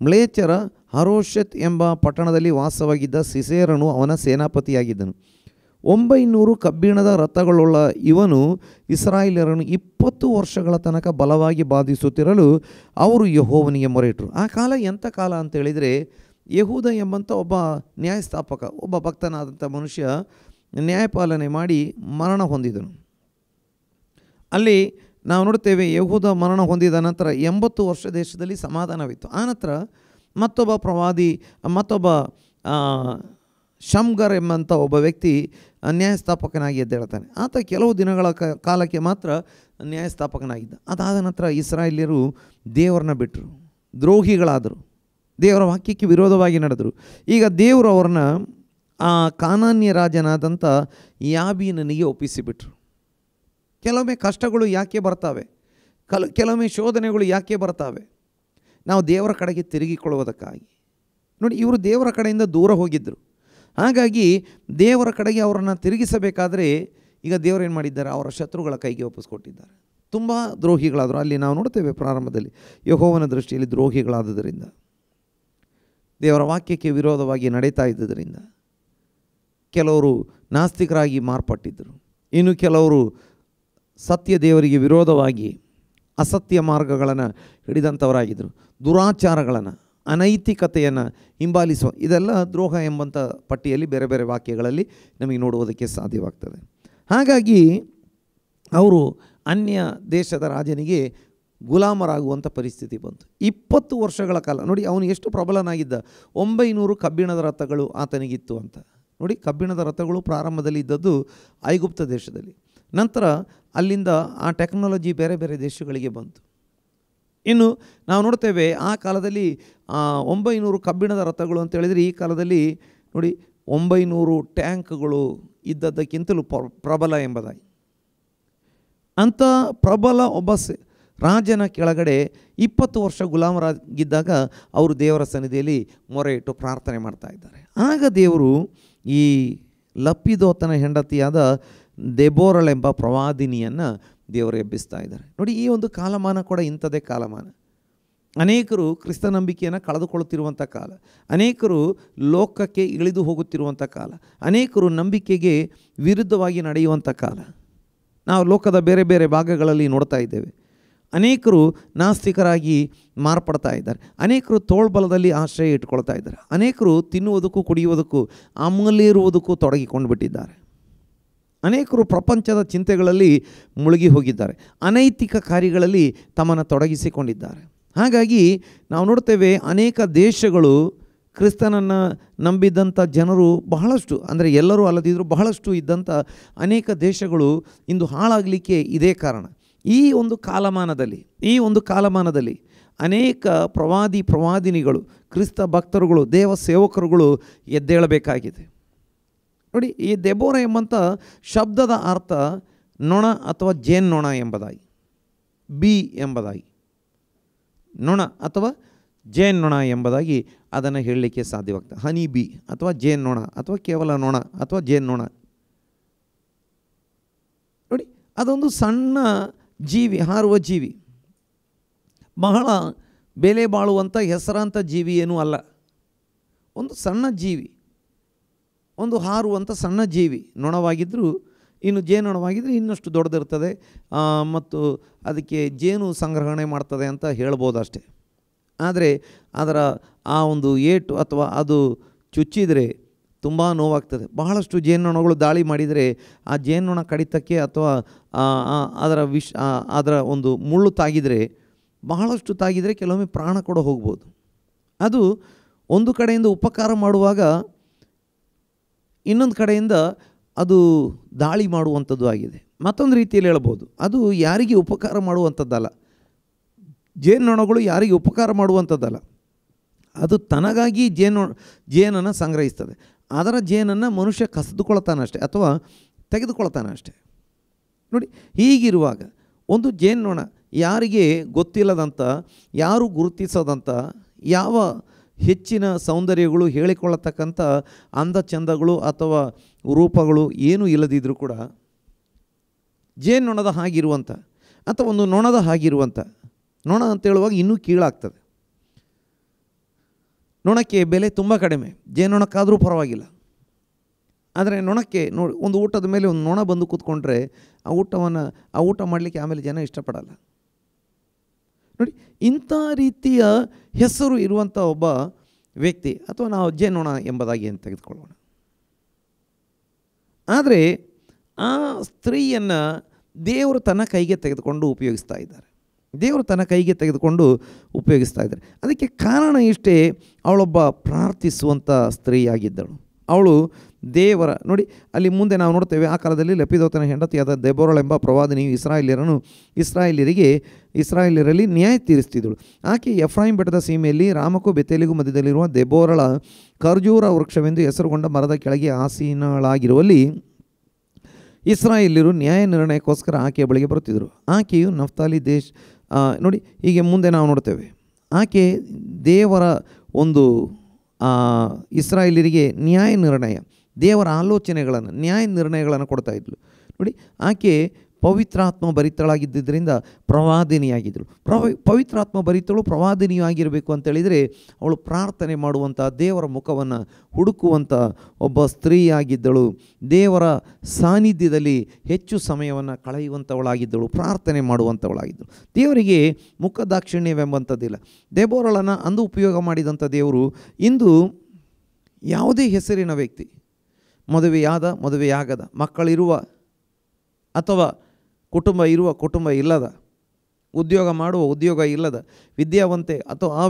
ಮ್ಲೇಚರ ಹರೋಷೆತ್ ಎಂಬ ಪಟ್ಟಣದಲ್ಲಿ ವಾಸವಾಗಿದ್ದ ಸಿಸೇರನು ಅವನ ಸೇನಾಪತಿಯಾಗಿದ್ದನು. 900 ಕಬ್ಬಿಣದ ರಥಗಳುಳ್ಳ ಇವನು ಇಸ್ರಾಯೇಲ್ಯರನ್ನು 20 ವರ್ಷಗಳ ತನಕ ಬಲವಾಗಿ ಬಾಧಿಸುತ್ತಿರಲು ಅವರು ಯೆಹೋವನಿಗೆ ಮೊರೆಯಿಟ್ಟರು. ಆ ಕಾಲ ಎಂಥ ಕಾಲ ಅಂತ ಹೇಳಿದರೆ, ಯೆಹೂದ ಎಂಬಂಥ ಒಬ್ಬ ನ್ಯಾಯಸ್ಥಾಪಕ, ಒಬ್ಬ ಭಕ್ತನಾದಂಥ ಮನುಷ್ಯ ನ್ಯಾಯಪಾಲನೆ ಮಾಡಿ ಮರಣ ಹೊಂದಿದನು. ಅಲ್ಲಿ ನಾವು ನೋಡ್ತೇವೆ, ಯೆಹೂದ ಮರಣ ಹೊಂದಿದ ನಂತರ 80 ವರ್ಷ ದೇಶದಲ್ಲಿ ಸಮಾಧಾನವಿತ್ತು. ಆನಂತರ ಮತ್ತೊಬ್ಬ ಪ್ರವಾದಿ, ಮತ್ತೊಬ್ಬ ಶಮ್ಗರ್ ಎಂಬಂಥ ಒಬ್ಬ ವ್ಯಕ್ತಿ ನ್ಯಾಯಸ್ಥಾಪಕನಾಗಿ ಎದ್ದೇಳ್ತಾನೆ. ಆತ ಕೆಲವು ದಿನಗಳ ಕಾಲಕ್ಕೆ ಮಾತ್ರ ನ್ಯಾಯಸ್ಥಾಪಕನಾಗಿದ್ದ. ಅದಾದ ನಂತರ ಇಸ್ರಾಯೇಲ್ಯರು ದೇವರನ್ನ ಬಿಟ್ಟರು, ದ್ರೋಹಿಗಳಾದರು, ದೇವರ ವಾಕ್ಯಕ್ಕೆ ವಿರೋಧವಾಗಿ ನಡೆದರು. ಈಗ ದೇವರು ಅವರನ್ನು ಆ ಕಾನಾನ್ಯ ರಾಜನಾದಂಥ ಯಾಬೀನನಿಗೆ ಒಪ್ಪಿಸಿಬಿಟ್ರು. ಕೆಲವೊಮ್ಮೆ ಕಷ್ಟಗಳು ಯಾಕೆ ಬರ್ತಾವೆ, ಕೆಲವೊಮ್ಮೆ ಶೋಧನೆಗಳು ಯಾಕೆ ಬರ್ತಾವೆ? ನಾವು ದೇವರ ಕಡೆಗೆ ತಿರುಗಿಕೊಳ್ಳುವುದಕ್ಕಾಗಿ. ನೋಡಿ, ಇವರು ದೇವರ ಕಡೆಯಿಂದ ದೂರ ಹೋಗಿದ್ದರು. ಹಾಗಾಗಿ ದೇವರ ಕಡೆಗೆ ಅವರನ್ನು ತಿರುಗಿಸಬೇಕಾದರೆ ಈಗ ದೇವರು ಏನು ಮಾಡಿದ್ದಾರೆ, ಅವರ ಶತ್ರುಗಳ ಕೈಗೆ ಒಪ್ಪಿಸ್ಕೊಟ್ಟಿದ್ದಾರೆ. ತುಂಬ ದ್ರೋಹಿಗಳಾದರು. ಅಲ್ಲಿ ನಾವು ನೋಡ್ತೇವೆ ಪ್ರಾರಂಭದಲ್ಲಿ ಯೆಹೋವನ ದೃಷ್ಟಿಯಲ್ಲಿ ದ್ರೋಹಿಗಳಾದುದರಿಂದ, ದೇವರ ವಾಕ್ಯಕ್ಕೆ ವಿರೋಧವಾಗಿ ನಡೀತಾ ಇದ್ದುದರಿಂದ ಕೆಲವರು ನಾಸ್ತಿಕರಾಗಿ ಮಾರ್ಪಟ್ಟಿದ್ದರು. ಇನ್ನು ಕೆಲವರು ಸತ್ಯ ದೇವರಿಗೆ ವಿರೋಧವಾಗಿ ಅಸತ್ಯ ಮಾರ್ಗಗಳನ್ನು ಹಿಡಿದಂಥವರಾಗಿದ್ದರು. ದುರಾಚಾರಗಳನ್ನು, ಅನೈತಿಕತೆಯನ್ನು ಹಿಂಬಾಲಿಸುವ, ಇದೆಲ್ಲ ದ್ರೋಹ ಎಂಬಂಥ ಪಟ್ಟಿಯಲ್ಲಿ ಬೇರೆ ಬೇರೆ ವಾಕ್ಯಗಳಲ್ಲಿ ನಮಗೆ ನೋಡುವುದಕ್ಕೆ ಸಾಧ್ಯವಾಗ್ತದೆ. ಹಾಗಾಗಿ ಅವರು ಅನ್ಯ ದೇಶದ ರಾಜನಿಗೆ ಗುಲಾಮರಾಗುವಂಥ ಪರಿಸ್ಥಿತಿ ಬಂತು. 20 ವರ್ಷಗಳ ಕಾಲ. ನೋಡಿ, ಅವನು ಎಷ್ಟು ಪ್ರಬಲನಾಗಿದ್ದ. 900 ಕಬ್ಬಿಣದ ರಥಗಳು ಆತನಿಗಿತ್ತು ಅಂತ. ನೋಡಿ, ಕಬ್ಬಿಣದ ರಥಗಳು ಪ್ರಾರಂಭದಲ್ಲಿ ಇದ್ದದ್ದು ಐಗುಪ್ತ ದೇಶದಲ್ಲಿ. ನಂತರ ಅಲ್ಲಿಂದ ಆ ಟೆಕ್ನಾಲಜಿ ಬೇರೆ ಬೇರೆ ದೇಶಗಳಿಗೆ ಬಂತು. ಇನ್ನು ನಾವು ನೋಡ್ತೇವೆ, ಆ ಕಾಲದಲ್ಲಿ 900 ಕಬ್ಬಿಣದ ರಥಗಳು ಅಂತ ಹೇಳಿದರೆ, ಈ ಕಾಲದಲ್ಲಿ ನೋಡಿ 900 ಟ್ಯಾಂಕ್ಗಳು, ಇದ್ದದ್ದಕ್ಕಿಂತಲೂ ಪ್ರಬಲ ಎಂಬುದಾಗಿ. ಅಂಥ ಪ್ರಬಲ ಒಬ್ಬ ರಾಜನ ಕೆಳಗಡೆ 20 ವರ್ಷ ಗುಲಾಮರಾಗಿದ್ದಾಗ ಅವರು ದೇವರ ಸನ್ನಿಧಿಯಲ್ಲಿ ಮೊರೆ ಇಟ್ಟು ಪ್ರಾರ್ಥನೆ ಮಾಡ್ತಾ ಇದ್ದಾರೆ. ಆಗ ದೇವರು ಈ ಲಪ್ಪಿದೋತನ ಹೆಂಡತಿಯಾದ ದೆಬೋರಳೆಂಬ ಪ್ರವಾದಿನಿಯನ್ನು ದೇವರು ಎಬ್ಬಿಸ್ತಾ ಇದ್ದಾರೆ. ನೋಡಿ, ಈ ಒಂದು ಕಾಲಮಾನ ಕೂಡ ಇಂಥದೇ ಕಾಲಮಾನ. ಅನೇಕರು ಕ್ರಿಸ್ತ ನಂಬಿಕೆಯನ್ನು ಕಳೆದುಕೊಳ್ಳುತ್ತಿರುವಂಥ ಕಾಲ, ಅನೇಕರು ಲೋಕಕ್ಕೆ ಇಳಿದು ಹೋಗುತ್ತಿರುವಂಥ ಕಾಲ, ಅನೇಕರು ನಂಬಿಕೆಗೆ ವಿರುದ್ಧವಾಗಿ ನಡೆಯುವಂಥ ಕಾಲ ನಾವು ಲೋಕದ ಬೇರೆ ಬೇರೆ ಭಾಗಗಳಲ್ಲಿ ನೋಡ್ತಾ ಇದ್ದೇವೆ. ಅನೇಕರು ನಾಸ್ತಿಕರಾಗಿ ಮಾರ್ಪಡ್ತಾ ಇದ್ದಾರೆ, ಅನೇಕರು ತೋಳ್ಬಲದಲ್ಲಿ ಆಶ್ರಯ ಇಟ್ಕೊಳ್ತಾ ಇದ್ದಾರೆ, ಅನೇಕರು ತಿನ್ನುವುದಕ್ಕೂ ಕುಡಿಯುವುದಕ್ಕೂ ಅಮಲೇರುವುದಕ್ಕೂ ತೊಡಗಿಕೊಂಡು ಬಿಟ್ಟಿದ್ದಾರೆ, ಅನೇಕರು ಪ್ರಪಂಚದ ಚಿಂತೆಗಳಲ್ಲಿ ಮುಳುಗಿ ಹೋಗಿದ್ದಾರೆ, ಅನೈತಿಕ ಕಾರ್ಯಗಳಲ್ಲಿ ತಮ್ಮನ್ನು ತೊಡಗಿಸಿಕೊಂಡಿದ್ದಾರೆ. ಹಾಗಾಗಿ ನಾವು ನೋಡ್ತೇವೆ ಅನೇಕ ದೇಶಗಳು ಕ್ರಿಸ್ತನನ್ನು ನಂಬಿದ್ದಂಥ ಜನರು ಬಹಳಷ್ಟು, ಅಂದರೆ ಎಲ್ಲರೂ ಅಲ್ಲದಿದ್ದರೂ ಬಹಳಷ್ಟು ಇದ್ದಂಥ ಅನೇಕ ದೇಶಗಳು ಇಂದು ಹಾಳಾಗಲಿಕ್ಕೆ ಇದೇ ಕಾರಣ. ಈ ಒಂದು ಕಾಲಮಾನದಲ್ಲಿ ಅನೇಕ ಪ್ರವಾದಿನಿಗಳು, ಕ್ರಿಸ್ತ ಭಕ್ತರುಗಳು, ದೇವ ಸೇವಕರುಗಳು ಎದ್ದೇಳಬೇಕಾಗಿದೆ. ನೋಡಿ, ಈ ದೆಬೋರ ಎಂಬಂಥ ಶಬ್ದದ ಅರ್ಥ ನೊಣ ಅಥವಾ ಜೇನ್ನೊಣ ಎಂಬುದಾಗಿ, ಬಿ ಎಂಬುದಾಗಿ, ನೊಣ ಅಥವಾ ಜೇನ್ನೊಣ ಎಂಬುದಾಗಿ ಅದನ್ನು ಹೇಳಲಿಕ್ಕೆ ಸಾಧ್ಯವಾಗ್ತದೆ. ಹನಿ ಬಿ ಅಥವಾ ಜೇನ್ನೊಣ ಅಥವಾ ಕೇವಲ ನೊಣ ಅಥವಾ ಜೇನ್ನೊಣ. ನೋಡಿ, ಅದೊಂದು ಸಣ್ಣ ಜೀವಿ, ಹಾರುವ ಜೀವಿ, ಬಹಳ ಬೆಲೆ ಬಾಳುವಂಥ ಹೆಸರಾಂತ ಜೀವಿ ಏನೂ ಅಲ್ಲ. ಒಂದು ಸಣ್ಣ ಜೀವಿ, ಒಂದು ಹಾರುವಂಥ ಸಣ್ಣ ಜೀವಿ. ನೊಣವಾಗಿದ್ದರೂ, ಇನ್ನು ಜೇನೊಣವಾಗಿದ್ದರೆ ಇನ್ನಷ್ಟು ದೊಡ್ಡದಿರ್ತದೆ ಮತ್ತು ಅದಕ್ಕೆ ಜೇನು ಸಂಗ್ರಹಣೆ ಮಾಡ್ತದೆ ಅಂತ ಹೇಳ್ಬೋದು ಅಷ್ಟೆ. ಆದರೆ ಅದರ ಆ ಒಂದು ಏಟು ಅಥವಾ ಅದು ಚುಚ್ಚಿದರೆ ತುಂಬ ನೋವಾಗ್ತದೆ. ಬಹಳಷ್ಟು ಜೇನುನೊಣಗಳು ದಾಳಿ ಮಾಡಿದರೆ ಆ ಜೇನುನೊಣ ಕಡಿತಕ್ಕೆ ಅಥವಾ ಅದರ ಒಂದು ಮುಳ್ಳು ತಾಗಿದರೆ, ಬಹಳಷ್ಟು ತಾಗಿದರೆ ಕೆಲವೊಮ್ಮೆ ಪ್ರಾಣ ಕೂಡ ಹೋಗ್ಬೋದು. ಅದು ಒಂದು ಕಡೆಯಿಂದ ಉಪಕಾರ ಮಾಡುವಾಗ ಇನ್ನೊಂದು ಕಡೆಯಿಂದ ಅದು ದಾಳಿ ಮಾಡುವಂಥದ್ದು ಆಗಿದೆ. ಮತ್ತೊಂದು ರೀತಿಯಲ್ಲಿ ಹೇಳ್ಬೋದು, ಅದು ಯಾರಿಗೆ ಉಪಕಾರ ಮಾಡುವಂಥದ್ದಲ್ಲ. ಜೇನುನೊಣಗಳು ಯಾರಿಗೆ ಉಪಕಾರ ಮಾಡುವಂಥದ್ದಲ್ಲ, ಅದು ತನಗಾಗಿ ಜೇನನ್ನು ಸಂಗ್ರಹಿಸ್ತದೆ. ಅದರ ಜೇನನ್ನು ಮನುಷ್ಯ ಕಸಿದುಕೊಳ್ತಾನಷ್ಟೆ ಅಥವಾ ತೆಗೆದುಕೊಳ್ತಾನಷ್ಟೆ. ನೋಡಿ, ಹೀಗಿರುವಾಗ ಒಂದು ಜೇನುನೊಣ ಯಾರಿಗೆ ಗೊತ್ತಿಲ್ಲದಂಥ, ಯಾರು ಗುರುತಿಸದಂಥ, ಯಾವ ಹೆಚ್ಚಿನ ಸೌಂದರ್ಯಗಳು ಹೇಳಿಕೊಳ್ಳತಕ್ಕಂಥ ಅಂದಚಂದಗಳು ಅಥವಾ ರೂಪಗಳು ಏನೂ ಇಲ್ಲದಿದ್ದರೂ ಕೂಡ ಜೇನುನೊಣದ ಹಾಗಿರುವಂಥ ಅಥವಾ ಒಂದು ನೊಣದ ಹಾಗಿರುವಂಥ, ನೊಣ ಅಂತ ಹೇಳುವಾಗ ಇನ್ನೂ ಕೀಳಾಗ್ತದೆ. ನೊಣಕ್ಕೆ ಬೆಲೆ ತುಂಬ ಕಡಿಮೆ, ಜೇನುನೊಣಕ್ಕಾದರೂ ಪರವಾಗಿಲ್ಲ. ಆದರೆ ನೊಣಕ್ಕೆ ಒಂದು ಊಟದ ಮೇಲೆ ಒಂದು ನೊಣ ಬಂದು ಕೂತ್ಕೊಂಡ್ರೆ ಆ ಊಟ ಮಾಡಲಿಕ್ಕೆ ಆಮೇಲೆ ಜನ ಇಷ್ಟಪಡಲ್ಲ. ನೋಡಿ, ಇಂಥ ರೀತಿಯ ಹೆಸರು ಇರುವಂಥ ಒಬ್ಬ ವ್ಯಕ್ತಿ ಅಥವಾ ನಾವು ಜೇನುನೊಣ ಎಂಬುದಾಗಿ ಏನು ತೆಗೆದುಕೊಳ್ಳೋಣ. ಆದರೆ ಆ ಸ್ತ್ರೀಯನ್ನು ದೇವರು ತನ್ನ ಕೈಗೆ ತೆಗೆದುಕೊಂಡು ಉಪಯೋಗಿಸ್ತಾ ಇದ್ದಾರೆ. ಅದಕ್ಕೆ ಕಾರಣ ಇಷ್ಟೇ, ಅವಳೊಬ್ಬ ಪ್ರಾರ್ಥಿಸುವಂಥ ಸ್ತ್ರೀಯಾಗಿದ್ದಳು. ಅವಳು ದೇವರ, ನೋಡಿ ಅಲ್ಲಿ ಮುಂದೆ ನಾವು ನೋಡ್ತೇವೆ, ಆ ಕಾಲದಲ್ಲಿ ಲಪಿದೋತನ ಹೆಂಡತಿಯಾದ ದೆಬೋರಳೆಂಬ ಪ್ರವಾದಿನಿಯು ಇಸ್ರಾಯೇಲರಲ್ಲಿ ನ್ಯಾಯ ತೀರಿಸ್ತಿದ್ದಳು. ಆಕೆ ಎಫ್ರಾಯಿಂ ಬೆಟ್ಟದ ಸೀಮೆಯಲ್ಲಿ ರಾಮಕ್ಕೂ ಬೆತೇಲಿಗೂ ಮಧ್ಯದಲ್ಲಿರುವ ದೆಬೋರಳ ಖರ್ಜೂರ ವೃಕ್ಷವೆಂದು ಹೆಸರುಗೊಂಡ ಮರದ ಕೆಳಗೆ ಆಸೀನಳಾಗಿರುವಲ್ಲಿ ಇಸ್ರಾಯೇಲ್ಯರು ನ್ಯಾಯ ನಿರ್ಣಯಕ್ಕೋಸ್ಕರ ಆಕೆಯ ಬಳಿಗೆ ಬರುತ್ತಿದ್ದರು. ಆಕೆಯು ನಫ್ತಾಲಿ ನೋಡಿ ಹೀಗೆ ಮುಂದೆ ನಾವು ನೋಡ್ತೇವೆ, ಆಕೆ ದೇವರ ಒಂದು ಇಸ್ರಾಯೇಲರಿಗೆ ದೇವರ ಆಲೋಚನೆಗಳನ್ನು, ನ್ಯಾಯ ನಿರ್ಣಯಗಳನ್ನು ಕೊಡ್ತಾ ಇದ್ಳು. ನೋಡಿ, ಆಕೆ ಪವಿತ್ರಾತ್ಮ ಭರಿತಳಾಗಿದ್ದರಿಂದ ಪ್ರವಾದಿನಿಯಾಗಿದ್ದಳು. ಪವಿತ್ರಾತ್ಮ ಭರಿತಳು ಪ್ರವಾದಿನಿಯೂ ಆಗಿರಬೇಕು ಅಂತೇಳಿದರೆ ಅವಳು ಪ್ರಾರ್ಥನೆ ಮಾಡುವಂಥ, ದೇವರ ಮುಖವನ್ನು ಹುಡುಕುವಂಥ ಒಬ್ಬ ಸ್ತ್ರೀಯಾಗಿದ್ದಳು. ದೇವರ ಸಾನ್ನಿಧ್ಯದಲ್ಲಿ ಹೆಚ್ಚು ಸಮಯವನ್ನು ಕಳೆಯುವಂಥವಳಾಗಿದ್ದಳು, ಪ್ರಾರ್ಥನೆ ಮಾಡುವಂಥವಳಾಗಿದ್ದಳು. ದೇವರಿಗೆ ಮುಖದಾಕ್ಷಿಣ್ಯವೆಂಬಂಥದ್ದಿಲ್ಲ. ದೆಬೋರಳನ್ನು ಅಂದು ಉಪಯೋಗ ಮಾಡಿದಂಥ ದೇವರು ಇಂದು ಯಾವುದೇ ಹೆಸರಿನ ವ್ಯಕ್ತಿ, ಮದುವೆಯಾಗದ, ಮಕ್ಕಳಿರುವ ಅಥವಾ ಕುಟುಂಬ ಇರುವ, ಕುಟುಂಬ ಇಲ್ಲದ, ಉದ್ಯೋಗ ಮಾಡುವ, ಉದ್ಯೋಗ ಇಲ್ಲದ, ವಿದ್ಯಾವಂತೆ ಅಥವಾ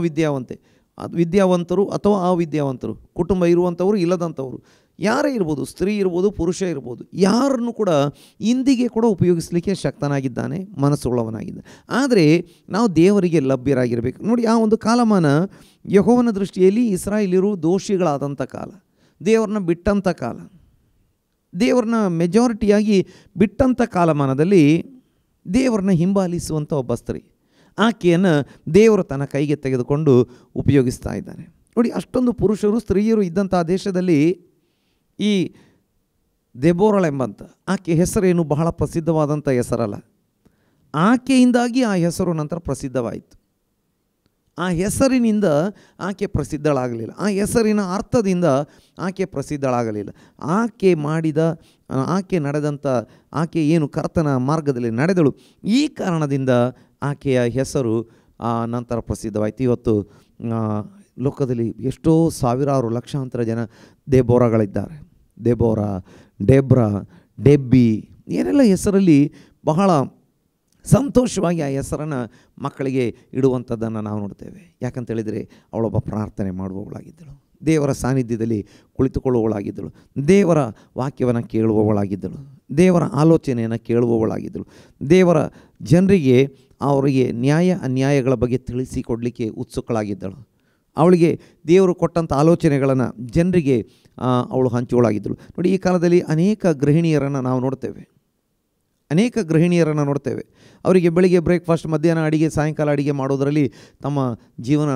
ವಿದ್ಯಾವಂತರು ಅಥವಾ ಅವಿದ್ಯಾವಂತರು, ಕುಟುಂಬ ಇರುವಂಥವರು ಇಲ್ಲದಂಥವರು, ಯಾರೇ ಇರ್ಬೋದು, ಸ್ತ್ರೀ ಇರ್ಬೋದು, ಪುರುಷ ಇರ್ಬೋದು, ಯಾರನ್ನು ಕೂಡ ಇಂದಿಗೆ ಕೂಡ ಉಪಯೋಗಿಸಲಿಕ್ಕೆ ಶಕ್ತನಾಗಿದ್ದಾನೆ, ಮನಸ್ಸುಳ್ಳವನಾಗಿದ್ದಾನೆ. ಆದರೆ ನಾವು ದೇವರಿಗೆ ಲಭ್ಯರಾಗಿರಬೇಕು. ನೋಡಿ, ಆ ಒಂದು ಕಾಲಮಾನ ಯೆಹೋವನ ದೃಷ್ಟಿಯಲ್ಲಿ ಇಸ್ರಾಯೇಲ್ಯರು ದೋಷಿಗಳಾದಂಥ ಕಾಲ, ದೇವರನ್ನ ಬಿಟ್ಟಂಥ ಕಾಲ. ದೇವರನ್ನ ಮೆಜಾರಿಟಿಯಾಗಿ ಬಿಟ್ಟಂಥ ಕಾಲಮಾನದಲ್ಲಿ ದೇವರನ್ನ ಹಿಂಬಾಲಿಸುವಂಥ ಒಬ್ಬ ಸ್ತ್ರೀ, ಆಕೆಯನ್ನು ದೇವರು ತನ್ನ ಕೈಗೆ ತೆಗೆದುಕೊಂಡು ಉಪಯೋಗಿಸ್ತಾ ಇದ್ದಾನೆ. ನೋಡಿ, ಅಷ್ಟೊಂದು ಪುರುಷರು ಸ್ತ್ರೀಯರು ಇದ್ದಂಥ ದೇಶದಲ್ಲಿ ಈ ದೆಬೋರಳೆಂಬಂಥ ಆಕೆ ಹೆಸರೇನು ಬಹಳ ಪ್ರಸಿದ್ಧವಾದಂಥ ಹೆಸರಲ್ಲ. ಆಕೆಯಿಂದಾಗಿ ಆ ಹೆಸರು ನಂತರ ಪ್ರಸಿದ್ಧವಾಯಿತು. ಆ ಹೆಸರಿನಿಂದ ಆಕೆ ಪ್ರಸಿದ್ಧಳಾಗಲಿಲ್ಲ, ಆ ಹೆಸರಿನ ಅರ್ಥದಿಂದ ಆಕೆ ಪ್ರಸಿದ್ಧಳಾಗಲಿಲ್ಲ. ಆಕೆ ನಡೆದಂಥ, ಆಕೆ ಏನು ಕರ್ತನ ಮಾರ್ಗದಲ್ಲಿ ನಡೆದಳು, ಈ ಕಾರಣದಿಂದ ಆಕೆಯ ಹೆಸರು ನಂತರ ಪ್ರಸಿದ್ಧವಾಯಿತು. ಇವತ್ತು ಲೋಕದಲ್ಲಿ ಎಷ್ಟೋ ಸಾವಿರಾರು ಲಕ್ಷಾಂತರ ಜನ ದೆಬೋರಗಳಿದ್ದಾರೆ. ದೆಬೋರಾ, ಡೆಬ್ರಾ, ಡೆಬ್ಬಿ, ಏನೆಲ್ಲ ಹೆಸರಲ್ಲಿ ಬಹಳ ಸಂತೋಷವಾಗಿ ಆ ಹೆಸರನ್ನು ಮಕ್ಕಳಿಗೆ ಇಡುವಂಥದ್ದನ್ನು ನಾವು ನೋಡ್ತೇವೆ. ಯಾಕಂತೇಳಿದರೆ ಅವಳೊಬ್ಬ ಪ್ರಾರ್ಥನೆ ಮಾಡುವವಳಾಗಿದ್ದಳು, ದೇವರ ಸಾನ್ನಿಧ್ಯದಲ್ಲಿ ಕುಳಿತುಕೊಳ್ಳುವವಳಾಗಿದ್ದಳು, ದೇವರ ವಾಕ್ಯವನ್ನು ಕೇಳುವವಳಾಗಿದ್ದಳು, ದೇವರ ಆಲೋಚನೆಯನ್ನು ಕೇಳುವವಳಾಗಿದ್ದಳು, ದೇವರ ಜನರಿಗೆ ಅವರಿಗೆ ನ್ಯಾಯ ಅನ್ಯಾಯಗಳ ಬಗ್ಗೆ ತಿಳಿಸಿಕೊಡಲಿಕ್ಕೆ ಉತ್ಸುಕಳಾಗಿದ್ದಳು. ಅವಳಿಗೆ ದೇವರು ಕೊಟ್ಟಂಥ ಆಲೋಚನೆಗಳನ್ನು ಜನರಿಗೆ ಅವಳು ಹಂಚುವಳಾಗಿದ್ದಳು. ನೋಡಿ, ಈ ಕಾಲದಲ್ಲಿ ಅನೇಕ ಗೃಹಿಣಿಯರನ್ನು ನಾವು ನೋಡ್ತೇವೆ. ಅವರಿಗೆ ಬೆಳಿಗ್ಗೆ ಬ್ರೇಕ್ಫಾಸ್ಟ್, ಮಧ್ಯಾಹ್ನ ಅಡಿಗೆ, ಸಾಯಂಕಾಲ ಅಡಿಗೆ ಮಾಡೋದರಲ್ಲಿ ತಮ್ಮ ಜೀವನ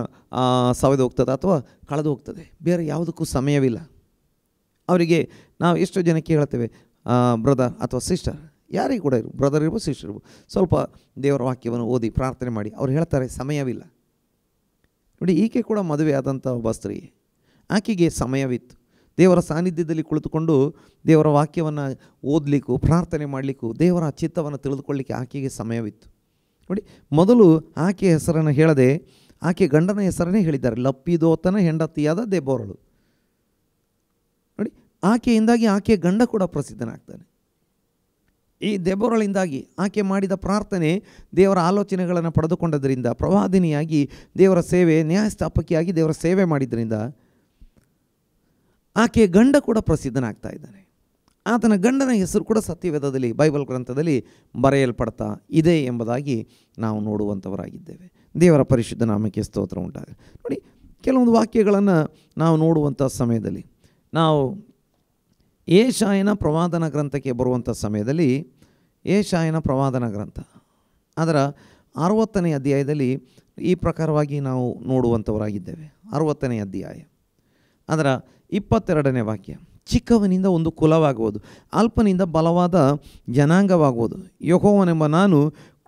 ಸವೆದು ಹೋಗ್ತದೆ ಅಥವಾ ಕಳೆದು ಹೋಗ್ತದೆ. ಬೇರೆ ಯಾವುದಕ್ಕೂ ಸಮಯವಿಲ್ಲ ಅವರಿಗೆ. ನಾವು ಎಷ್ಟೋ ಜನಕ್ಕೆ ಹೇಳ್ತೇವೆ, ಬ್ರದರ್ ಅಥವಾ ಸಿಸ್ಟರ್, ಯಾರಿಗೆ ಕೂಡ ಇರು, ಬ್ರದರ್ ಇರ್ಬೋದು, ಸಿಸ್ಟರ್ ಇರ್ಬೋದು, ಸ್ವಲ್ಪ ದೇವರ ವಾಕ್ಯವನ್ನು ಓದಿ ಪ್ರಾರ್ಥನೆ ಮಾಡಿ. ಅವ್ರು ಹೇಳ್ತಾರೆ ಸಮಯವಿಲ್ಲ. ನೋಡಿ, ಈಕೆ ಕೂಡ ಮದುವೆ ಆದಂಥ ಒಬ್ಬ ಸ್ತ್ರೀ, ಆಕೆಗೆ ಸಮಯವಿತ್ತು. ದೇವರ ಸಾನ್ನಿಧ್ಯದಲ್ಲಿ ಕುಳಿತುಕೊಂಡು ದೇವರ ವಾಕ್ಯವನ್ನು ಓದಲಿಕ್ಕೂ ಪ್ರಾರ್ಥನೆ ಮಾಡಲಿಕ್ಕೂ ದೇವರ ಚಿತ್ತವನ್ನು ತಿಳಿದುಕೊಳ್ಳಲಿಕ್ಕೆ ಆಕೆಗೆ ಸಮಯವಿತ್ತು. ನೋಡಿ, ಮೊದಲು ಆಕೆ ಹೆಸರನ್ನು ಹೇಳದೆ ಆಕೆ ಗಂಡನ ಹೆಸರನ್ನೇ ಹೇಳಿದ್ದಾರೆ, ಲಪ್ಪಿದೋತನ ಹೆಂಡತಿಯಾದ ದೆಬೋರಳು. ನೋಡಿ, ಆಕೆಯಿಂದಾಗಿ ಆಕೆ ಗಂಡ ಕೂಡ ಪ್ರಸಿದ್ಧನಾಗ್ತಾನೆ. ಈ ದೆಬೋರಳಿಂದಾಗಿ ಆಕೆ ಮಾಡಿದ ಪ್ರಾರ್ಥನೆ ದೇವರ ಆಲೋಚನೆಗಳನ್ನು ಪಡೆದುಕೊಂಡದ್ರಿಂದ, ಪ್ರವಾದಿನಿಯಾಗಿ ದೇವರ ಸೇವೆ, ನ್ಯಾಯಸ್ಥಾಪಕಿಯಾಗಿ ದೇವರ ಸೇವೆ ಮಾಡಿದ್ರಿಂದ ಆಕೆ ಗಂಡ ಕೂಡ ಪ್ರಸಿದ್ಧನಾಗ್ತಾ ಇದ್ದಾನೆ. ಆತನ ಗಂಡನ ಹೆಸರು ಕೂಡ ಸತ್ಯವೇದದಲ್ಲಿ, ಬೈಬಲ್ ಗ್ರಂಥದಲ್ಲಿ ಬರೆಯಲ್ಪಡ್ತಾ ಇದೆ ಎಂಬುದಾಗಿ ನಾವು ನೋಡುವಂಥವರಾಗಿದ್ದೇವೆ. ದೇವರ ಪರಿಶುದ್ಧ ನಾಮಕ್ಕೆ ಸ್ತೋತ್ರ ಉಂಟಾಗಲಿ. ನೋಡಿ, ಕೆಲವೊಂದು ವಾಕ್ಯಗಳನ್ನು ನಾವು ನೋಡುವಂಥ ಸಮಯದಲ್ಲಿ, ನಾವು ಯೆಶಾಯನ ಪ್ರವಾದನ ಗ್ರಂಥಕ್ಕೆ ಬರುವಂಥ ಸಮಯದಲ್ಲಿ, ಯೆಶಾಯನ ಪ್ರವಾದನ ಗ್ರಂಥ ಅದರ 60ನೇ ಅಧ್ಯಾಯದಲ್ಲಿ ಈ ಪ್ರಕಾರವಾಗಿ ನಾವು ನೋಡುವಂಥವರಾಗಿದ್ದೇವೆ. 60ನೇ ಅಧ್ಯಾಯ ಅದರ 22ನೇ ವಾಕ್ಯ, ಚಿಕ್ಕವನಿಂದ ಒಂದು ಕುಲವಾಗುವುದು, ಅಲ್ಪನಿಂದ ಬಲವಾದ ಜನಾಂಗವಾಗುವುದು. ಯೆಹೋವನೆಂಬ ನಾನು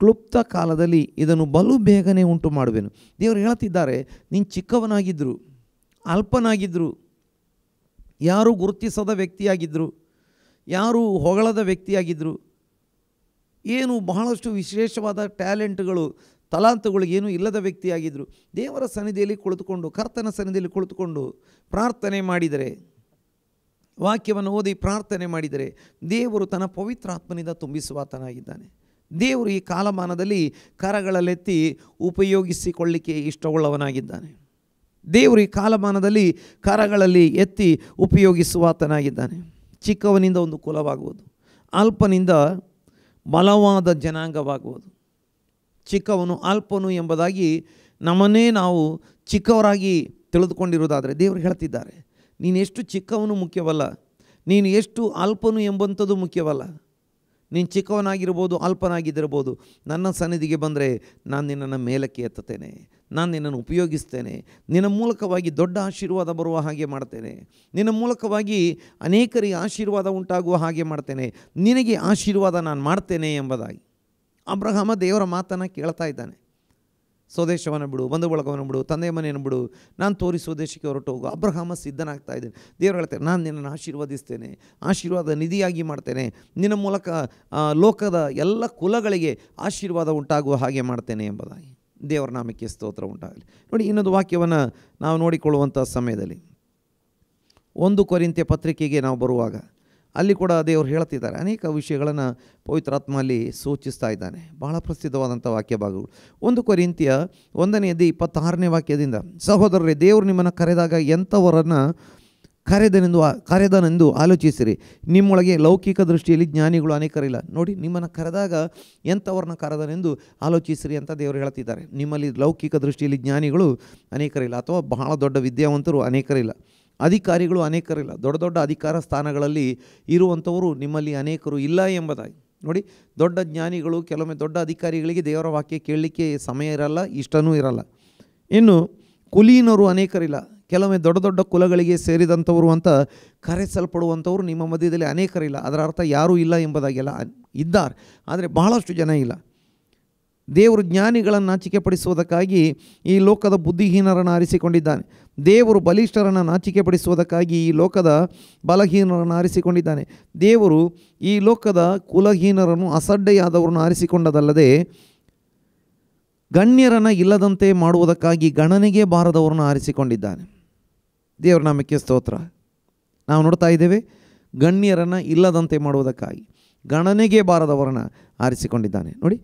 ಕ್ಲುಪ್ತ ಕಾಲದಲ್ಲಿ ಇದನ್ನು ಬಲು ಬೇಗನೆ ಉಂಟು ಮಾಡುವೆನು. ದೇವರು ಹೇಳ್ತಿದ್ದಾರೆ, ನೀನು ಚಿಕ್ಕವನಾಗಿದ್ದರು, ಅಲ್ಪನಾಗಿದ್ದರು, ಯಾರೂ ಗುರುತಿಸದ ವ್ಯಕ್ತಿಯಾಗಿದ್ದರು, ಯಾರೂ ಹೊಗಳದ ವ್ಯಕ್ತಿಯಾಗಿದ್ದರು, ಏನು ಬಹಳಷ್ಟು ವಿಶೇಷವಾದ ಟ್ಯಾಲೆಂಟ್ಗಳು, ತಲಾಂತಗಳು ಏನೂ ಇಲ್ಲದ ವ್ಯಕ್ತಿಯಾಗಿದ್ದರು. ದೇವರ ಸನ್ನಿಧಿಯಲ್ಲಿ ಕುಳಿತುಕೊಂಡು, ಕರ್ತನ ಸನ್ನಿಧಿಯಲ್ಲಿ ಕುಳಿತುಕೊಂಡು ಪ್ರಾರ್ಥನೆ ಮಾಡಿದರೆ, ವಾಕ್ಯವನ್ನು ಓದಿ ಪ್ರಾರ್ಥನೆ ಮಾಡಿದರೆ ದೇವರು ತನ್ನ ಪವಿತ್ರಾತ್ಮನಿಂದ ತುಂಬಿಸುವಾತನಾಗಿದ್ದಾನೆ. ದೇವರು ಈ ಕಾಲಮಾನದಲ್ಲಿ ಕರಗಳಲ್ಲೆತ್ತಿ ಉಪಯೋಗಿಸಿಕೊಳ್ಳಿಕ್ಕೆ ಇಷ್ಟವುಳ್ಳವನಾಗಿದ್ದಾನೆ. ದೇವರು ಈ ಕಾಲಮಾನದಲ್ಲಿ ಕರಗಳಲ್ಲಿ ಎತ್ತಿ ಉಪಯೋಗಿಸುವಾತನಾಗಿದ್ದಾನೆ. ಚಿಕ್ಕವನಿಂದ ಒಂದು ಕುಲವಾಗುವುದು, ಅಲ್ಪನಿಂದ ಬಲವಾದ ಜನಾಂಗವಾಗುವುದು. ಚಿಕ್ಕವನು ಅಲ್ಪನು ಎಂಬುದಾಗಿ ನಮ್ಮನ್ನೇ ನಾವು ಚಿಕ್ಕವರಾಗಿ ತಿಳಿದುಕೊಂಡಿರುವುದಾದರೆ ದೇವರು ಹೇಳ್ತಿದ್ದಾರೆ, ನೀನು ಎಷ್ಟು ಚಿಕ್ಕವನು ಮುಖ್ಯವಲ್ಲ, ನೀನು ಎಷ್ಟು ಅಲ್ಪನು ಎಂಬಂಥದ್ದು ಮುಖ್ಯವಲ್ಲ. ನೀನು ಚಿಕ್ಕವನಾಗಿರ್ಬೋದು, ಅಲ್ಪನಾಗಿದ್ದಿರ್ಬೋದು, ನನ್ನ ಸನ್ನಿಧಿಗೆ ಬಂದರೆ ನಾನು ನಿನ್ನನ್ನು ಮೇಲಕ್ಕೆ ಎತ್ತುತ್ತೇನೆ, ನಾನು ನಿನ್ನನ್ನು ಉಪಯೋಗಿಸ್ತೇನೆ, ನಿನ್ನ ಮೂಲಕವಾಗಿ ದೊಡ್ಡ ಆಶೀರ್ವಾದ ಬರುವ ಹಾಗೆ ಮಾಡ್ತೇನೆ, ನಿನ್ನ ಮೂಲಕವಾಗಿ ಅನೇಕರಿಗೆ ಆಶೀರ್ವಾದ ಉಂಟಾಗುವ ಹಾಗೆ ಮಾಡ್ತೇನೆ, ನಿನಗೆ ಆಶೀರ್ವಾದ ನಾನು ಮಾಡ್ತೇನೆ ಎಂಬುದಾಗಿ ಅಬ್ರಹಾಮ ದೇವರ ಮಾತನ್ನು ಕೇಳ್ತಾ ಇದ್ದಾನೆ. ಸ್ವದೇಶವನ್ನು ಬಿಡು, ಬಂಧು ಬಳಗವನ್ನು ಬಿಡು, ತಂದೆ ಮನೆಯನ್ನು ಬಿಡು, ನಾನು ತೋರಿಸುವ ದೇಶಕ್ಕೆ ಹೊರಟು ಹೋಗು. ಅಬ್ರಹಾಮ ಸಿದ್ಧನಾಗ್ತಾ ಇದ್ದೇನೆ. ದೇವರು ಹೇಳ್ತಾರೆ, ನಾನು ನಿನ್ನನ್ನು ಆಶೀರ್ವದಿಸ್ತೇನೆ, ಆಶೀರ್ವಾದ ನಿಧಿಯಾಗಿ ಮಾಡ್ತೇನೆ, ನಿನ್ನ ಮೂಲಕ ಲೋಕದ ಎಲ್ಲ ಕುಲಗಳಿಗೆ ಆಶೀರ್ವಾದ ಉಂಟಾಗುವ ಹಾಗೆ ಮಾಡ್ತೇನೆ ಎಂಬುದಾಗಿ. ದೇವರ ನಾಮಕ್ಕೆ ಸ್ತೋತ್ರ ಉಂಟಾಗಲಿ. ನೋಡಿ, ಇನ್ನೊಂದು ವಾಕ್ಯವನ್ನು ನಾವು ನೋಡಿಕೊಳ್ಳುವಂಥ ಸಮಯದಲ್ಲಿ 1 ಕೊರಿಂಥ್ಯ ಪತ್ರಿಕೆಗೆ ನಾವು ಬರುವಾಗ ಅಲ್ಲಿ ಕೂಡ ದೇವರು ಹೇಳ್ತಿದ್ದಾರೆ, ಅನೇಕ ವಿಷಯಗಳನ್ನು ಪವಿತ್ರಾತ್ಮ ಅಲ್ಲಿ ಸೂಚಿಸ್ತಾ ಇದ್ದಾನೆ. ಬಹಳ ಪ್ರಸಿದ್ಧವಾದಂಥ ವಾಕ್ಯ ಭಾಗಗಳು. 1 ಕೊರಿಂಥ್ಯ 1ನೇ ಅಧ್ಯಾಯ 26ನೇ ವಾಕ್ಯದಿಂದ, ಸಹೋದರರೇ, ದೇವರು ನಿಮ್ಮನ್ನು ಕರೆದಾಗ ಎಂಥವರನ್ನು ಕರೆದನೆಂದು ಆಲೋಚಿಸಿರಿ. ನಿಮ್ಮೊಳಗೆ ಲೌಕಿಕ ದೃಷ್ಟಿಯಲ್ಲಿ ಜ್ಞಾನಿಗಳು ಅನೇಕರಿಲ್ಲ. ನೋಡಿ, ನಿಮ್ಮನ್ನು ಕರೆದಾಗ ಎಂಥವ್ರನ್ನ ಕರೆದನೆಂದು ಆಲೋಚಿಸಿರಿ ಅಂತ ದೇವರು ಹೇಳ್ತಿದ್ದಾರೆ. ನಿಮ್ಮಲ್ಲಿ ಲೌಕಿಕ ದೃಷ್ಟಿಯಲ್ಲಿ ಜ್ಞಾನಿಗಳು ಅನೇಕರಿಲ್ಲ, ಅಥವಾ ಬಹಳ ದೊಡ್ಡ ವಿದ್ಯಾವಂತರು ಅನೇಕರಿಲ್ಲ. ಅಧಿಕಾರಿಗಳು ಅನೇಕರಿಲ್ಲ. ದೊಡ್ಡ ದೊಡ್ಡ ಅಧಿಕಾರ ಸ್ಥಾನಗಳಲ್ಲಿ ಇರುವಂಥವರು ನಿಮ್ಮಲ್ಲಿ ಅನೇಕರು ಇಲ್ಲ ಎಂಬುದಾಗಿ. ನೋಡಿ, ದೊಡ್ಡ ಜ್ಞಾನಿಗಳು, ಕೆಲವೊಮ್ಮೆ ದೊಡ್ಡ ಅಧಿಕಾರಿಗಳಿಗೆ ದೇವರ ವಾಕ್ಯ ಕೇಳಲಿಕ್ಕೆ ಸಮಯ ಇರಲ್ಲ, ಇಷ್ಟನೂ ಇರಲ್ಲ. ಇನ್ನು ಕುಲೀನರು ಅನೇಕರಿಲ್ಲ. ಕೆಲವೊಮ್ಮೆ ದೊಡ್ಡ ದೊಡ್ಡ ಕುಲಗಳಿಗೆ ಸೇರಿದಂಥವರು ಅಂತ ಕರೆಸಲ್ಪಡುವಂಥವರು ನಿಮ್ಮ ಮಧ್ಯದಲ್ಲಿ ಅನೇಕರಿಲ್ಲ. ಅದರ ಅರ್ಥ ಯಾರೂ ಇಲ್ಲ ಎಂಬುದಾಗೆಲ್ಲ ಇದ್ದಾರೆ, ಆದರೆ ಬಹಳಷ್ಟು ಜನ ಇಲ್ಲ. ದೇವರು ಜ್ಞಾನಿಗಳನ್ನು ನಾಚಿಕೆಪಡಿಸುವುದಕ್ಕಾಗಿ ಈ ಲೋಕದ ಬುದ್ಧಿಹೀನರನ್ನು ಆರಿಸಿಕೊಂಡಿದ್ದಾನೆ. ದೇವರು ಬಲಿಷ್ಠರನ್ನು ನಾಚಿಕೆಪಡಿಸುವುದಕ್ಕಾಗಿ ಈ ಲೋಕದ ಬಲಹೀನರನ್ನು ಆರಿಸಿಕೊಂಡಿದ್ದಾನೆ. ದೇವರು ಈ ಲೋಕದ ಕುಲಹೀನರನ್ನು, ಅಸಡ್ಡೆಯಾದವರನ್ನು ಆರಿಸಿಕೊಂಡದಲ್ಲದೆ ಗಣ್ಯರನ್ನು ಇಲ್ಲದಂತೆ ಮಾಡುವುದಕ್ಕಾಗಿ ಗಣನೆಗೆ ಬಾರದವರನ್ನು ಆರಿಸಿಕೊಂಡಿದ್ದಾನೆ. ದೇವರ ನಾಮಕ್ಕೆ ಸ್ತೋತ್ರ. ನಾವು ನೋಡ್ತಾ ಇದ್ದೇವೆ, ಗಣ್ಯರನ್ನು ಇಲ್ಲದಂತೆ ಮಾಡುವುದಕ್ಕಾಗಿ ಗಣನೆಗೆ ಬಾರದವರನ್ನು ಆರಿಸಿಕೊಂಡಿದ್ದಾನೆ. ನೋಡಿ,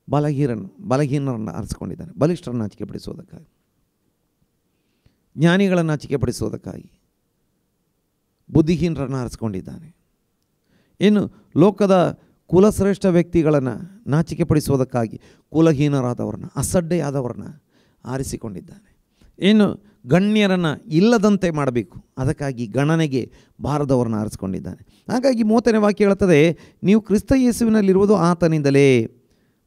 ಬಲಹೀನರನ್ನು ಆರಿಸಿಕೊಂಡಿದ್ದಾನೆ. ಬಲಿಷ್ಠರನ್ನು ನಾಚಿಕೆಪಡಿಸುವುದಕ್ಕಾಗಿ, ಜ್ಞಾನಿಗಳನ್ನು ನಾಚಿಕೆಪಡಿಸುವುದಕ್ಕಾಗಿ ಬುದ್ಧಿಹೀನರನ್ನು ಆರಿಸಿಕೊಂಡಿದ್ದಾನೆ. ಇನ್ನು ಲೋಕದ ಕುಲಶ್ರೇಷ್ಠ ವ್ಯಕ್ತಿಗಳನ್ನು ನಾಚಿಕೆಪಡಿಸುವುದಕ್ಕಾಗಿ ಕುಲಹೀನರಾದವರನ್ನ, ಅಸಡ್ಡೆಯಾದವರನ್ನ ಆರಿಸಿಕೊಂಡಿದ್ದಾನೆ. ಇನ್ನು ಗಣ್ಯರನ್ನು ಇಲ್ಲದಂತೆ ಮಾಡಬೇಕು, ಅದಕ್ಕಾಗಿ ಗಣನೆಗೆ ಬಾರದವರನ್ನ ಆರಿಸಿಕೊಂಡಿದ್ದಾನೆ. ಹಾಗಾಗಿ 30ನೇ ವಾಕ್ಯ ಹೇಳುತ್ತದೆ, ನೀವು ಕ್ರಿಸ್ತ ಯೇಸುವಿನಲ್ಲಿರುವುದು ಆತನಿಂದಲೇ.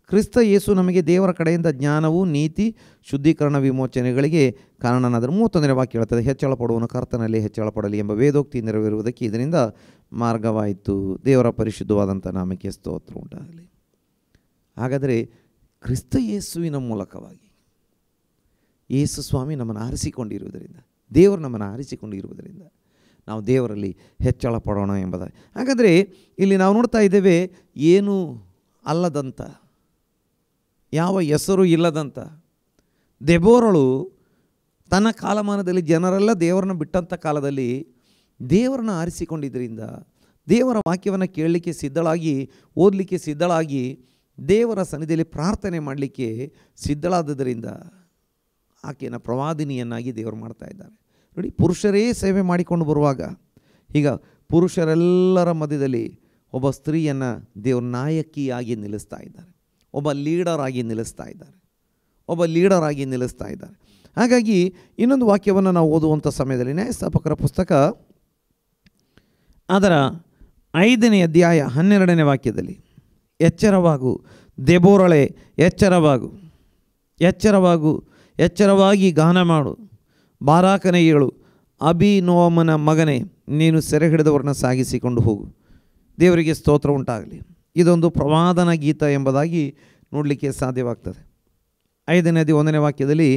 ಕ್ರಿಸ್ತ ಯೇಸು ನಮಗೆ ದೇವರ ಕಡೆಯಿಂದ ಜ್ಞಾನವು, ನೀತಿ, ಶುದ್ಧೀಕರಣ, ವಿಮೋಚನೆಗಳಿಗೆ ಕಾರಣನಾದರೂ. 31ನೇ ವಾಕ್ಯ ಹೇಳುತ್ತದೆ, ಹೆಚ್ಚಳ ಪಡುವನು ಕರ್ತನಲ್ಲಿ ಹೆಚ್ಚಳ ಪಡಲಿ ಎಂಬ ವೇದೋಕ್ತಿ ನೆರವೇರುವುದಕ್ಕೆ ಇದರಿಂದ ಮಾರ್ಗವಾಯಿತು. ದೇವರ ಪರಿಶುದ್ಧವಾದಂಥ ನಾಮಕ್ಕೆ ಸ್ತೋತ್ರ ಉಂಟಾಗಲಿ. ಹಾಗಾದರೆ ಕ್ರಿಸ್ತ ಯೇಸುವಿನ ಮೂಲಕವಾಗಿ ಯೇಸು ಸ್ವಾಮಿ ನಮ್ಮನ್ನು ಆರಿಸಿಕೊಂಡಿರುವುದರಿಂದ, ದೇವರು ನಮ್ಮನ್ನು ಆರಿಸಿಕೊಂಡಿರುವುದರಿಂದ ನಾವು ದೇವರಲ್ಲಿ ಹೆಚ್ಚಳ ಪಡೋಣ ಎಂಬುದಾಗಿ. ಹಾಗಾದರೆ ಇಲ್ಲಿ ನಾವು ನೋಡ್ತಾ ಇದ್ದೇವೆ, ಏನೂ ಅಲ್ಲದಂಥ, ಯಾವ ಹೆಸರು ಇಲ್ಲದಂಥ ದೆಬೋರಳು ತನ್ನ ಕಾಲಮಾನದಲ್ಲಿ ಜನರೆಲ್ಲ ದೇವರನ್ನ ಬಿಟ್ಟಂಥ ಕಾಲದಲ್ಲಿ ದೇವರನ್ನ ಆರಿಸಿಕೊಂಡಿದ್ದರಿಂದ, ದೇವರ ವಾಕ್ಯವನ್ನು ಕೇಳಲಿಕ್ಕೆ ಸಿದ್ಧಳಾಗಿ, ಓದಲಿಕ್ಕೆ ಸಿದ್ಧಳಾಗಿ, ದೇವರ ಸನ್ನಿಧಿಯಲ್ಲಿ ಪ್ರಾರ್ಥನೆ ಮಾಡಲಿಕ್ಕೆ ಸಿದ್ಧಳಾದ್ದರಿಂದ ಆಕೆಯನ್ನು ಪ್ರವಾದಿನಿಯನ್ನಾಗಿ ದೇವರು ಮಾಡ್ತಾ ಇದ್ದಾರೆ. ನೋಡಿ, ಪುರುಷರೇ ಸೇವೆ ಮಾಡಿಕೊಂಡು ಬರುವಾಗ ಈಗ ಪುರುಷರೆಲ್ಲರ ಮಧ್ಯದಲ್ಲಿ ಒಬ್ಬ ಸ್ತ್ರೀಯನ್ನು ದೇವ್ರ ನಾಯಕಿಯಾಗಿ ನಿಲ್ಲಿಸ್ತಾ ಇದ್ದಾರೆ, ಒಬ್ಬ ಲೀಡರಾಗಿ ನಿಲ್ಲಿಸ್ತಾ ಇದ್ದಾರೆ. ಹಾಗಾಗಿ ಇನ್ನೊಂದು ವಾಕ್ಯವನ್ನು ನಾವು ಓದುವಂಥ ಸಮಯದಲ್ಲಿ ನ್ಯಾಯಸ್ಥಾಪಕರ ಪುಸ್ತಕ ಅದರ 5ನೇ ಅಧ್ಯಾಯ 12ನೇ ವಾಕ್ಯದಲ್ಲಿ, ಎಚ್ಚರವಾಗು ದೆಬೋರಳೆ, ಎಚ್ಚರವಾಗಿ ಗಾನ ಮಾಡು, ಬಾರಾಕನೇ ಏಳು, ಅಭಿನೋಮನ ಮಗನೇ ನೀನು ಸೆರೆ ಹಿಡಿದವರನ್ನ ಸಾಗಿಸಿಕೊಂಡು ಹೋಗು. ದೇವರಿಗೆ ಸ್ತೋತ್ರ ಉಂಟಾಗಲಿ. ಇದೊಂದು ಪ್ರವಾದನ ಗೀತ ಎಂಬುದಾಗಿ ನೋಡಲಿಕ್ಕೆ ಸಾಧ್ಯವಾಗ್ತದೆ. 5ನೇ 1ನೇ ವಾಕ್ಯದಲ್ಲಿ,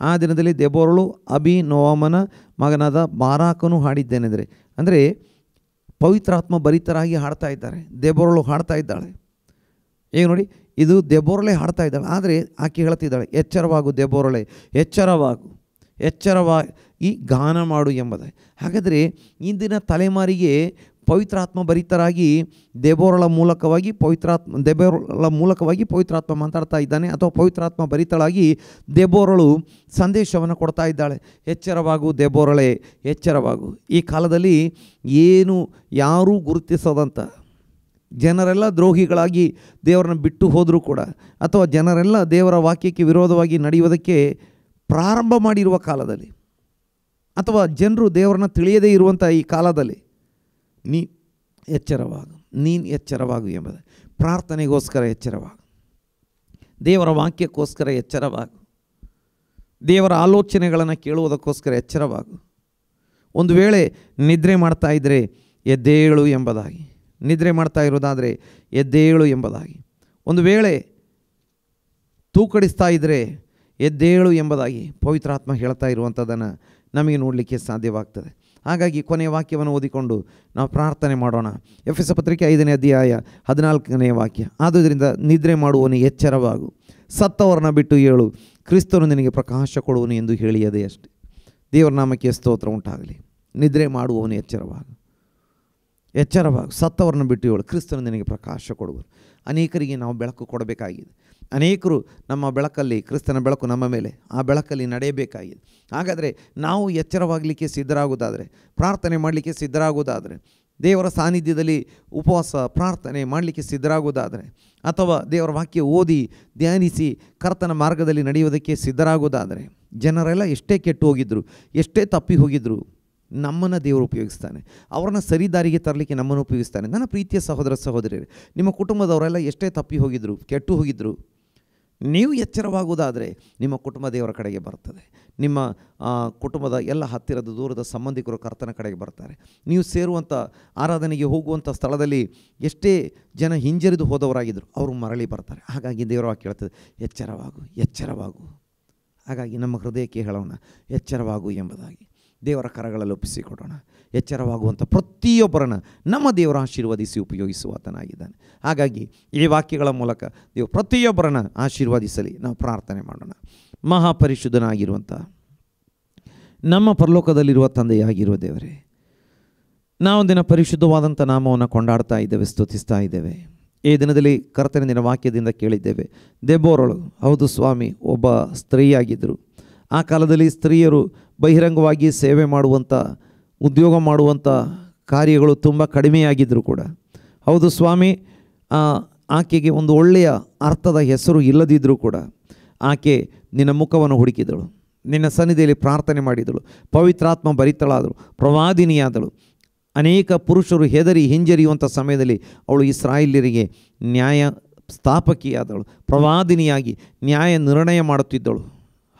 ಆ ದಿನದಲ್ಲಿ ದೆಬೋರಳು ಅಭಿನೋಮನ ಮಗನಾದ ಬಾರಾಕನು ಹಾಡಿದ್ದೇನೆಂದರೆ, ಅಂದರೆ ಪವಿತ್ರಾತ್ಮ ಭರಿತರಾಗಿ ಹಾಡ್ತಾ ಇದ್ದಾರೆ. ದೆಬೋರಳು ಹಾಡ್ತಾ ಇದ್ದಾಳೆ. ಈಗ ನೋಡಿ, ಇದು ದೆಬೋರಳೆ ಹಾಡ್ತಾ ಇದ್ದಾಳೆ, ಆದರೆ ಆಕೆ ಹೇಳ್ತಿದ್ದಾಳೆ, ಎಚ್ಚರವಾಗು ದೆಬೋರಳೆ, ಎಚ್ಚರವಾಗಿ ಗಾನ ಮಾಡು ಎಂಬುದಾಗಿ. ಹಾಗಾದರೆ ಇಂದಿನ ತಲೆಮಾರಿಗೆ ಪವಿತ್ರಾತ್ಮ ಭರಿತರಾಗಿ ದೆಬೋರಳ ಮೂಲಕವಾಗಿ ಪವಿತ್ರಾತ್ಮ ಮಾತಾಡ್ತಾ ಇದ್ದಾನೆ, ಅಥವಾ ಪವಿತ್ರಾತ್ಮ ಭರಿತಳಾಗಿ ದೆಬೋರಳು ಸಂದೇಶವನ್ನು ಕೊಡ್ತಾ ಇದ್ದಾಳೆ. ಎಚ್ಚರವಾಗು ದೆಬೋರಳೆ, ಎಚ್ಚರವಾಗು. ಈ ಕಾಲದಲ್ಲಿ ಯಾರೂ ಗುರುತಿಸದಂಥ ಜನರೆಲ್ಲ ದ್ರೋಹಿಗಳಾಗಿ ದೇವರನ್ನ ಬಿಟ್ಟು ಹೋದರೂ ಕೂಡ, ಅಥವಾ ಜನರೆಲ್ಲ ದೇವರ ವಾಕ್ಯಕ್ಕೆ ವಿರೋಧವಾಗಿ ನಡೆಯುವುದಕ್ಕೆ ಪ್ರಾರಂಭ ಮಾಡಿರುವ ಕಾಲದಲ್ಲಿ, ಅಥವಾ ಜನರು ದೇವರನ್ನ ತಿಳಿಯದೇ ಇರುವಂಥ ಈ ಕಾಲದಲ್ಲಿ ನೀನು ಎಚ್ಚರವಾಗು ಎಂಬುದು. ಪ್ರಾರ್ಥನೆಗೋಸ್ಕರ ಎಚ್ಚರವಾಗು, ದೇವರ ವಾಕ್ಯಕ್ಕೋಸ್ಕರ ಎಚ್ಚರವಾಗು, ದೇವರ ಆಲೋಚನೆಗಳನ್ನು ಕೇಳುವುದಕ್ಕೋಸ್ಕರ ಎಚ್ಚರವಾಗು. ಒಂದು ವೇಳೆ ನಿದ್ರೆ ಮಾಡ್ತಾ ಇದ್ದರೆ ಎದ್ದೇಳು ಎಂಬುದಾಗಿ, ನಿದ್ರೆ ಮಾಡ್ತಾ ಇರೋದಾದರೆ ಎದ್ದೇಳು ಎಂಬುದಾಗಿ. ಒಂದು ವೇಳೆ ತೂಕಡಿಸ್ತಾ ಇದ್ದರೆ ಎದ್ದೇಳು ಎಂಬುದಾಗಿ ಪವಿತ್ರಾತ್ಮ ಹೇಳ್ತಾ ಇರುವಂಥದ್ದನ್ನು ನಮಗೆ ನೋಡಲಿಕ್ಕೆ ಸಾಧ್ಯವಾಗ್ತದೆ. ಹಾಗಾಗಿ ಕೊನೆಯ ವಾಕ್ಯವನ್ನು ಓದಿಕೊಂಡು ನಾವು ಪ್ರಾರ್ಥನೆ ಮಾಡೋಣ. ಎಫೆಸ ಪತ್ರಿಕೆ 5ನೇ ಅಧ್ಯಾಯ 14ನೇ ವಾಕ್ಯ, ಆದುದರಿಂದ ನಿದ್ರೆ ಮಾಡುವವನು ಎಚ್ಚರವಾಗು, ಸತ್ತವರನ್ನ ಬಿಟ್ಟು ಏಳು, ಕ್ರಿಸ್ತನು ನಿನಗೆ ಪ್ರಕಾಶ ಕೊಡುವನು ಎಂದು ಹೇಳಿಯದೇ ಅಷ್ಟೆ. ದೇವರ ನಾಮಕ್ಕೆ ಸ್ತೋತ್ರ ಉಂಟಾಗಲಿ. ನಿದ್ರೆ ಮಾಡುವವನು ಎಚ್ಚರವಾಗು, ಸತ್ತವರನ್ನು ಬಿಟ್ಟು ಏಳು, ಕ್ರಿಸ್ತನು ನಿನಗೆ ಪ್ರಕಾಶ ಕೊಡುವನು. ಅನೇಕರಿಗೆ ನಾವು ಬೆಳಕು ಕೊಡಬೇಕಾಗಿದೆ. ಅನೇಕರು ನಮ್ಮ ಬೆಳಕಲ್ಲಿ, ಕ್ರಿಸ್ತನ ಬೆಳಕು ನಮ್ಮ ಮೇಲೆ, ಆ ಬೆಳಕಲ್ಲಿ ನಡೆಯಬೇಕಾಗಿದೆ. ಹಾಗಾದರೆ ನಾವು ಎಚ್ಚರವಾಗಲಿಕ್ಕೆ ಸಿದ್ಧರಾಗುವುದಾದರೆ, ಪ್ರಾರ್ಥನೆ ಮಾಡಲಿಕ್ಕೆ ಸಿದ್ಧರಾಗುವುದಾದರೆ, ದೇವರ ಸಾನ್ನಿಧ್ಯದಲ್ಲಿ ಉಪವಾಸ ಪ್ರಾರ್ಥನೆ ಮಾಡಲಿಕ್ಕೆ ಸಿದ್ಧರಾಗುವುದಾದರೆ, ಅಥವಾ ದೇವರ ವಾಕ್ಯ ಓದಿ ಧ್ಯಾನಿಸಿ ಕರ್ತನ ಮಾರ್ಗದಲ್ಲಿ ನಡೆಯುವುದಕ್ಕೆ ಸಿದ್ಧರಾಗುವುದಾದರೆ, ಜನರೆಲ್ಲ ಎಷ್ಟೇ ಕೆಟ್ಟು ಹೋಗಿದ್ರು, ಎಷ್ಟೇ ತಪ್ಪಿ ಹೋಗಿದ್ರು, ನಮ್ಮನ್ನು ದೇವರು ಉಪಯೋಗಿಸ್ತಾನೆ. ಅವ್ರನ್ನ ಸರಿದಾರಿಗೆ ತರಲಿಕ್ಕೆ ನಮ್ಮನ್ನು ಉಪಯೋಗಿಸ್ತಾನೆ. ನನ್ನ ಪ್ರೀತಿಯ ಸಹೋದರ ಸಹೋದರಿಯರೇ, ನಿಮ್ಮ ಕುಟುಂಬದವರೆಲ್ಲ ಎಷ್ಟೇ ತಪ್ಪಿ ಹೋಗಿದ್ರು, ಕೆಟ್ಟು ಹೋಗಿದ್ರು, ನೀವು ಎಚ್ಚರವಾಗುವುದಾದರೆ ನಿಮ್ಮ ಕುಟುಂಬ ದೇವರ ಕಡೆಗೆ ಬರ್ತದೆ. ನಿಮ್ಮ ಕುಟುಂಬದ ಎಲ್ಲ ಹತ್ತಿರದ ದೂರದ ಸಂಬಂಧಿಕರು ಕರ್ತನ ಕಡೆಗೆ ಬರ್ತಾರೆ. ನೀವು ಸೇರುವಂಥ ಆರಾಧನೆಗೆ ಹೋಗುವಂಥ ಸ್ಥಳದಲ್ಲಿ ಎಷ್ಟೇ ಜನ ಹಿಂಜರಿದು ಹೋದವರಾಗಿದ್ದರು, ಅವರು ಮರಳಿ ಬರ್ತಾರೆ. ಹಾಗಾಗಿ ದೇವರ ವಾಕ್ಯ ಹೇಳ್ತದೆ, ಎಚ್ಚರವಾಗು, ಎಚ್ಚರವಾಗು. ಹಾಗಾಗಿ ನಮ್ಮ ಹೃದಯಕ್ಕೆ ಹೇಳೋಣ, ಎಚ್ಚರವಾಗು ಎಂಬುದಾಗಿ. ದೇವರ ಕರಗಳಲ್ಲಿ ಒಪ್ಪಿಸಿಕೊಡೋಣ. ಎಚ್ಚರವಾಗುವಂಥ ಪ್ರತಿಯೊಬ್ಬರನ್ನು ನಮ್ಮ ದೇವರ ಆಶೀರ್ವದಿಸಿ ಉಪಯೋಗಿಸುವಾತನಾಗಿದ್ದಾನೆ. ಹಾಗಾಗಿ ಈ ವಾಕ್ಯಗಳ ಮೂಲಕ ದೇವರು ಪ್ರತಿಯೊಬ್ಬರನ್ನು ಆಶೀರ್ವದಿಸಲಿ. ನಾವು ಪ್ರಾರ್ಥನೆ ಮಾಡೋಣ. ಮಹಾಪರಿಶುದ್ಧನಾಗಿರುವಂಥ ನಮ್ಮ ಪರಲೋಕದಲ್ಲಿರುವ ತಂದೆಯಾಗಿರುವ ದೇವರೇ, ನಾವೊಂದಿನ ಪರಿಶುದ್ಧವಾದಂಥ ನಾಮವನ್ನು ಕೊಂಡಾಡ್ತಾ ಇದ್ದೇವೆ, ಸ್ತುತಿಸ್ತಾ ಇದ್ದೇವೆ. ಈ ದಿನದಲ್ಲಿ ಕರ್ತನ ದಿನ ವಾಕ್ಯದಿಂದ ಕೇಳಿದ್ದೇವೆ, ದೆಬೋರಳು, ಹೌದು ಸ್ವಾಮಿ, ಒಬ್ಬ ಸ್ತ್ರೀಯಾಗಿದ್ದರು. ಆ ಕಾಲದಲ್ಲಿ ಸ್ತ್ರೀಯರು ಬಹಿರಂಗವಾಗಿ ಸೇವೆ ಮಾಡುವಂಥ, ಉದ್ಯೋಗ ಮಾಡುವಂಥ ಕಾರ್ಯಗಳು ತುಂಬ ಕಡಿಮೆಯಾಗಿದ್ದರೂ ಕೂಡ, ಹೌದು ಸ್ವಾಮಿ, ಆಕೆಗೆ ಒಂದು ಒಳ್ಳೆಯ ಅರ್ಥದ ಹೆಸರು ಇಲ್ಲದಿದ್ದರೂ ಕೂಡ ಆಕೆ ನಿನ್ನ ಮುಖವನ್ನು ಹುಡುಕಿದಳು, ನಿನ್ನ ಸನ್ನಿಧಿಯಲ್ಲಿ ಪ್ರಾರ್ಥನೆ ಮಾಡಿದಳು, ಪವಿತ್ರಾತ್ಮ ಭರಿತಳಾದಳು, ಪ್ರವಾದಿನಿಯಾದಳು. ಅನೇಕ ಪುರುಷರು ಹೆದರಿ ಹಿಂಜರಿಯುವಂಥ ಸಮಯದಲ್ಲಿ ಅವಳು ಇಸ್ರಾಯೇಲ್ಯರಿಗೆ ನ್ಯಾಯ ಸ್ಥಾಪಕಿಯಾದಳು, ಪ್ರವಾದಿನಿಯಾಗಿ ನ್ಯಾಯ ನಿರ್ಣಯ ಮಾಡುತ್ತಿದ್ದಳು.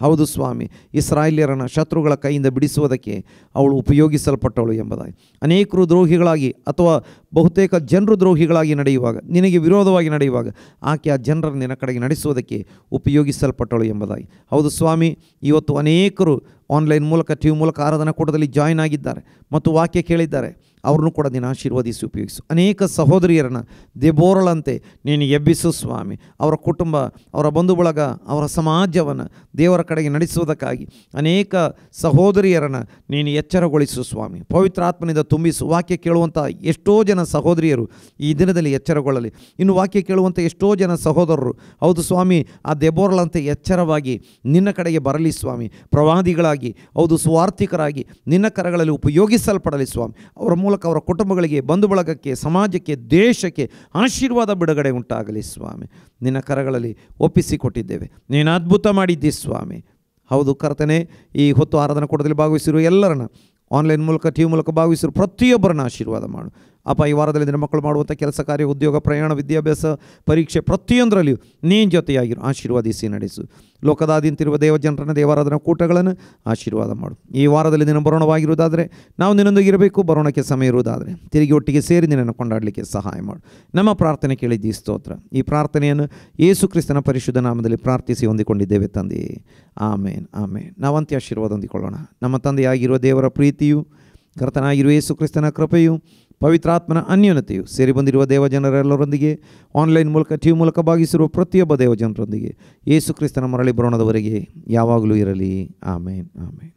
ಹೌದು ಸ್ವಾಮಿ, ಇಸ್ರಾಯೇಲ್ಯರನ್ನು ಶತ್ರುಗಳ ಕೈಯಿಂದ ಬಿಡಿಸುವುದಕ್ಕೆ ಅವಳು ಉಪಯೋಗಿಸಲ್ಪಟ್ಟವಳು ಎಂಬುದಾಗಿ. ಅನೇಕರು ದ್ರೋಹಿಗಳಾಗಿ ಅಥವಾ ಬಹುತೇಕ ಜನರು ದ್ರೋಹಿಗಳಾಗಿ ನಡೆಯುವಾಗ, ನಿನಗೆ ವಿರೋಧವಾಗಿ ನಡೆಯುವಾಗ ಆಕೆ ಆ ಜನರನ್ನು ನಿನ್ನ ಕಡೆಗೆ ನಡೆಸುವುದಕ್ಕೆ ಉಪಯೋಗಿಸಲ್ಪಟ್ಟಳು ಎಂಬುದಾಗಿ. ಹೌದು ಸ್ವಾಮಿ, ಇವತ್ತು ಅನೇಕರು ಆನ್ಲೈನ್ ಮೂಲಕ, ಟಿವಿ ಮೂಲಕ ಆರಾಧನಾ ಕೂಟದಲ್ಲಿ ಜಾಯ್ನ್ ಆಗಿದ್ದಾರೆ ಮತ್ತು ವಾಕ್ಯ ಕೇಳಿದ್ದಾರೆ. ಅವ್ರನ್ನೂ ಕೂಡ ನೀನು ಆಶೀರ್ವದಿಸಿ ಉಪಯೋಗಿಸು. ಅನೇಕ ಸಹೋದರಿಯರನ್ನು ದೆಬೋರಳಂತೆ ನೀನು ಎಬ್ಬಿಸು ಸ್ವಾಮಿ. ಅವರ ಕುಟುಂಬ, ಅವರ ಬಂಧು ಬಳಗ, ಅವರ ಸಮಾಜವನ್ನು ದೇವರ ಕಡೆಗೆ ನಡೆಸುವುದಕ್ಕಾಗಿ ಅನೇಕ ಸಹೋದರಿಯರನ್ನು ನೀನು ಎಚ್ಚರಗೊಳಿಸು ಸ್ವಾಮಿ. ಪವಿತ್ರಾತ್ಮನಿಂದ ತುಂಬಿಸು. ವಾಕ್ಯ ಕೇಳುವಂಥ ಎಷ್ಟೋ ಜನ ಸಹೋದರಿಯರು ಈ ದಿನದಲ್ಲಿ ಎಚ್ಚರಗೊಳ್ಳಲಿ. ಇನ್ನು ವಾಕ್ಯ ಕೇಳುವಂಥ ಎಷ್ಟೋ ಜನ ಸಹೋದರರು, ಹೌದು ಸ್ವಾಮಿ, ಆ ದೆಬೋರಳಂತೆ ಎಚ್ಚರವಾಗಿ ನಿನ್ನ ಕಡೆಗೆ ಬರಲಿ ಸ್ವಾಮಿ. ಪ್ರವಾದಿಗಳಾಗಿ, ಹೌದು, ಸುವಾರ್ಥಿಕರಾಗಿ ನಿನ್ನ ಕರಗಳಲ್ಲಿ ಉಪಯೋಗಿಸಲ್ಪಡಲಿ ಸ್ವಾಮಿ. ಅವರ ಮೂಲಕ ಅವರ ಕುಟುಂಬಗಳಿಗೆ, ಬಂಧು ಬಳಗಕ್ಕೆ, ಸಮಾಜಕ್ಕೆ, ದೇಶಕ್ಕೆ ಆಶೀರ್ವಾದ ಬಿಡುಗಡೆ ಉಂಟಾಗಲಿ ಸ್ವಾಮಿ. ನಿನ್ನ ಕರಗಳಲ್ಲಿ ಒಪ್ಪಿಸಿಕೊಟ್ಟಿದ್ದೇವೆ. ನೀನು ಅದ್ಭುತ ಮಾಡಿದ್ದಿ ಸ್ವಾಮಿ. ಹೌದು ಕರ್ತನೆ, ಈ ಹೊತ್ತು ಆರಾಧನಾ ಕೂಟದಲ್ಲಿ ಭಾಗವಹಿಸಿರುವ ಎಲ್ಲರನ್ನ, ಆನ್ಲೈನ್ ಮೂಲಕ, ಟಿವಿ ಮೂಲಕ ಭಾಗವಹಿಸಿರೋ ಪ್ರತಿಯೊಬ್ಬರನ್ನ ಆಶೀರ್ವಾದ ಮಾಡು ಅಪ್ಪ. ಈ ವಾರದಲ್ಲಿ ನಿನ್ನ ಮಕ್ಕಳು ಮಾಡುವಂಥ ಕೆಲಸ ಕಾರ್ಯ, ಉದ್ಯೋಗ, ಪ್ರಯಾಣ, ವಿದ್ಯಾಭ್ಯಾಸ, ಪರೀಕ್ಷೆ ಪ್ರತಿಯೊಂದರಲ್ಲಿಯೂ ನೀನು ಜೊತೆಯಾಗಿರು. ಆಶೀರ್ವಾದಿಸಿ ನಡೆಸು. ಲೋಕದಾದ್ಯಂತಿರುವ ದೇವಜನರನ್ನು, ದೇವಾರಾಧನಾ ಕೂಟಗಳನ್ನು ಆಶೀರ್ವಾದ ಮಾಡು. ಈ ವಾರದಲ್ಲಿ ನಿನ್ನ ಬರೋಣವಾಗಿರುವುದಾದರೆ, ನಾವು ನಿನ್ನೊಂದಿಗೆ ಇರಬೇಕು, ಬರೋಣಕ್ಕೆ ಸಮಯ ಇರುವುದಾದರೆ ತಿರುಗಿ ಒಟ್ಟಿಗೆ ಸೇರಿ ನಿನ್ನನ್ನು ಕೊಂಡಾಡಲಿಕ್ಕೆ ಸಹಾಯ ಮಾಡು. ನಮ್ಮ ಪ್ರಾರ್ಥನೆ ಕೇಳಿದ್ದೀ, ಸ್ತೋತ್ರ. ಈ ಪ್ರಾರ್ಥನೆಯನ್ನು ಯೇಸು ಕ್ರಿಸ್ತನ ಪರಿಶುದ್ಧ ನಾಮದಲ್ಲಿ ಪ್ರಾರ್ಥಿಸಿ ಹೊಂದಿಕೊಂಡಿದ್ದೇವೆ ತಂದೆಯೇ. ಆಮೇನ್, ಆಮೇನ್. ನಾವಂತ್ಯ ಆಶೀರ್ವಾದ ಹೊಂದಿಕೊಳ್ಳೋಣ. ನಮ್ಮ ತಂದೆಯಾಗಿರುವ ದೇವರ ಪ್ರೀತಿಯು, ಕರ್ತನಾಗಿರುವ ಯೇಸು ಕ್ರಿಸ್ತನ ಕೃಪೆಯು, ಪವಿತ್ರಾತ್ಮನ ಅನ್ಯೋನ್ಯತೆಯು ಸೇರಿ ಬಂದಿರುವ ದೇವಜನರೆಲ್ಲರೊಂದಿಗೆ, ಆನ್ಲೈನ್ ಮೂಲಕ, ಟಿವಿ ಮೂಲಕ ಭಾಗಿಸಿರುವ ಪ್ರತಿಯೊಬ್ಬ ದೇವಜನರೊಂದಿಗೆ ಯೇಸು ಕ್ರಿಸ್ತನ ಮರಳಿ ಬರೋಣದವರೆಗೆ ಯಾವಾಗಲೂ ಇರಲಿ. ಆಮೇನ್, ಆಮೇನ್.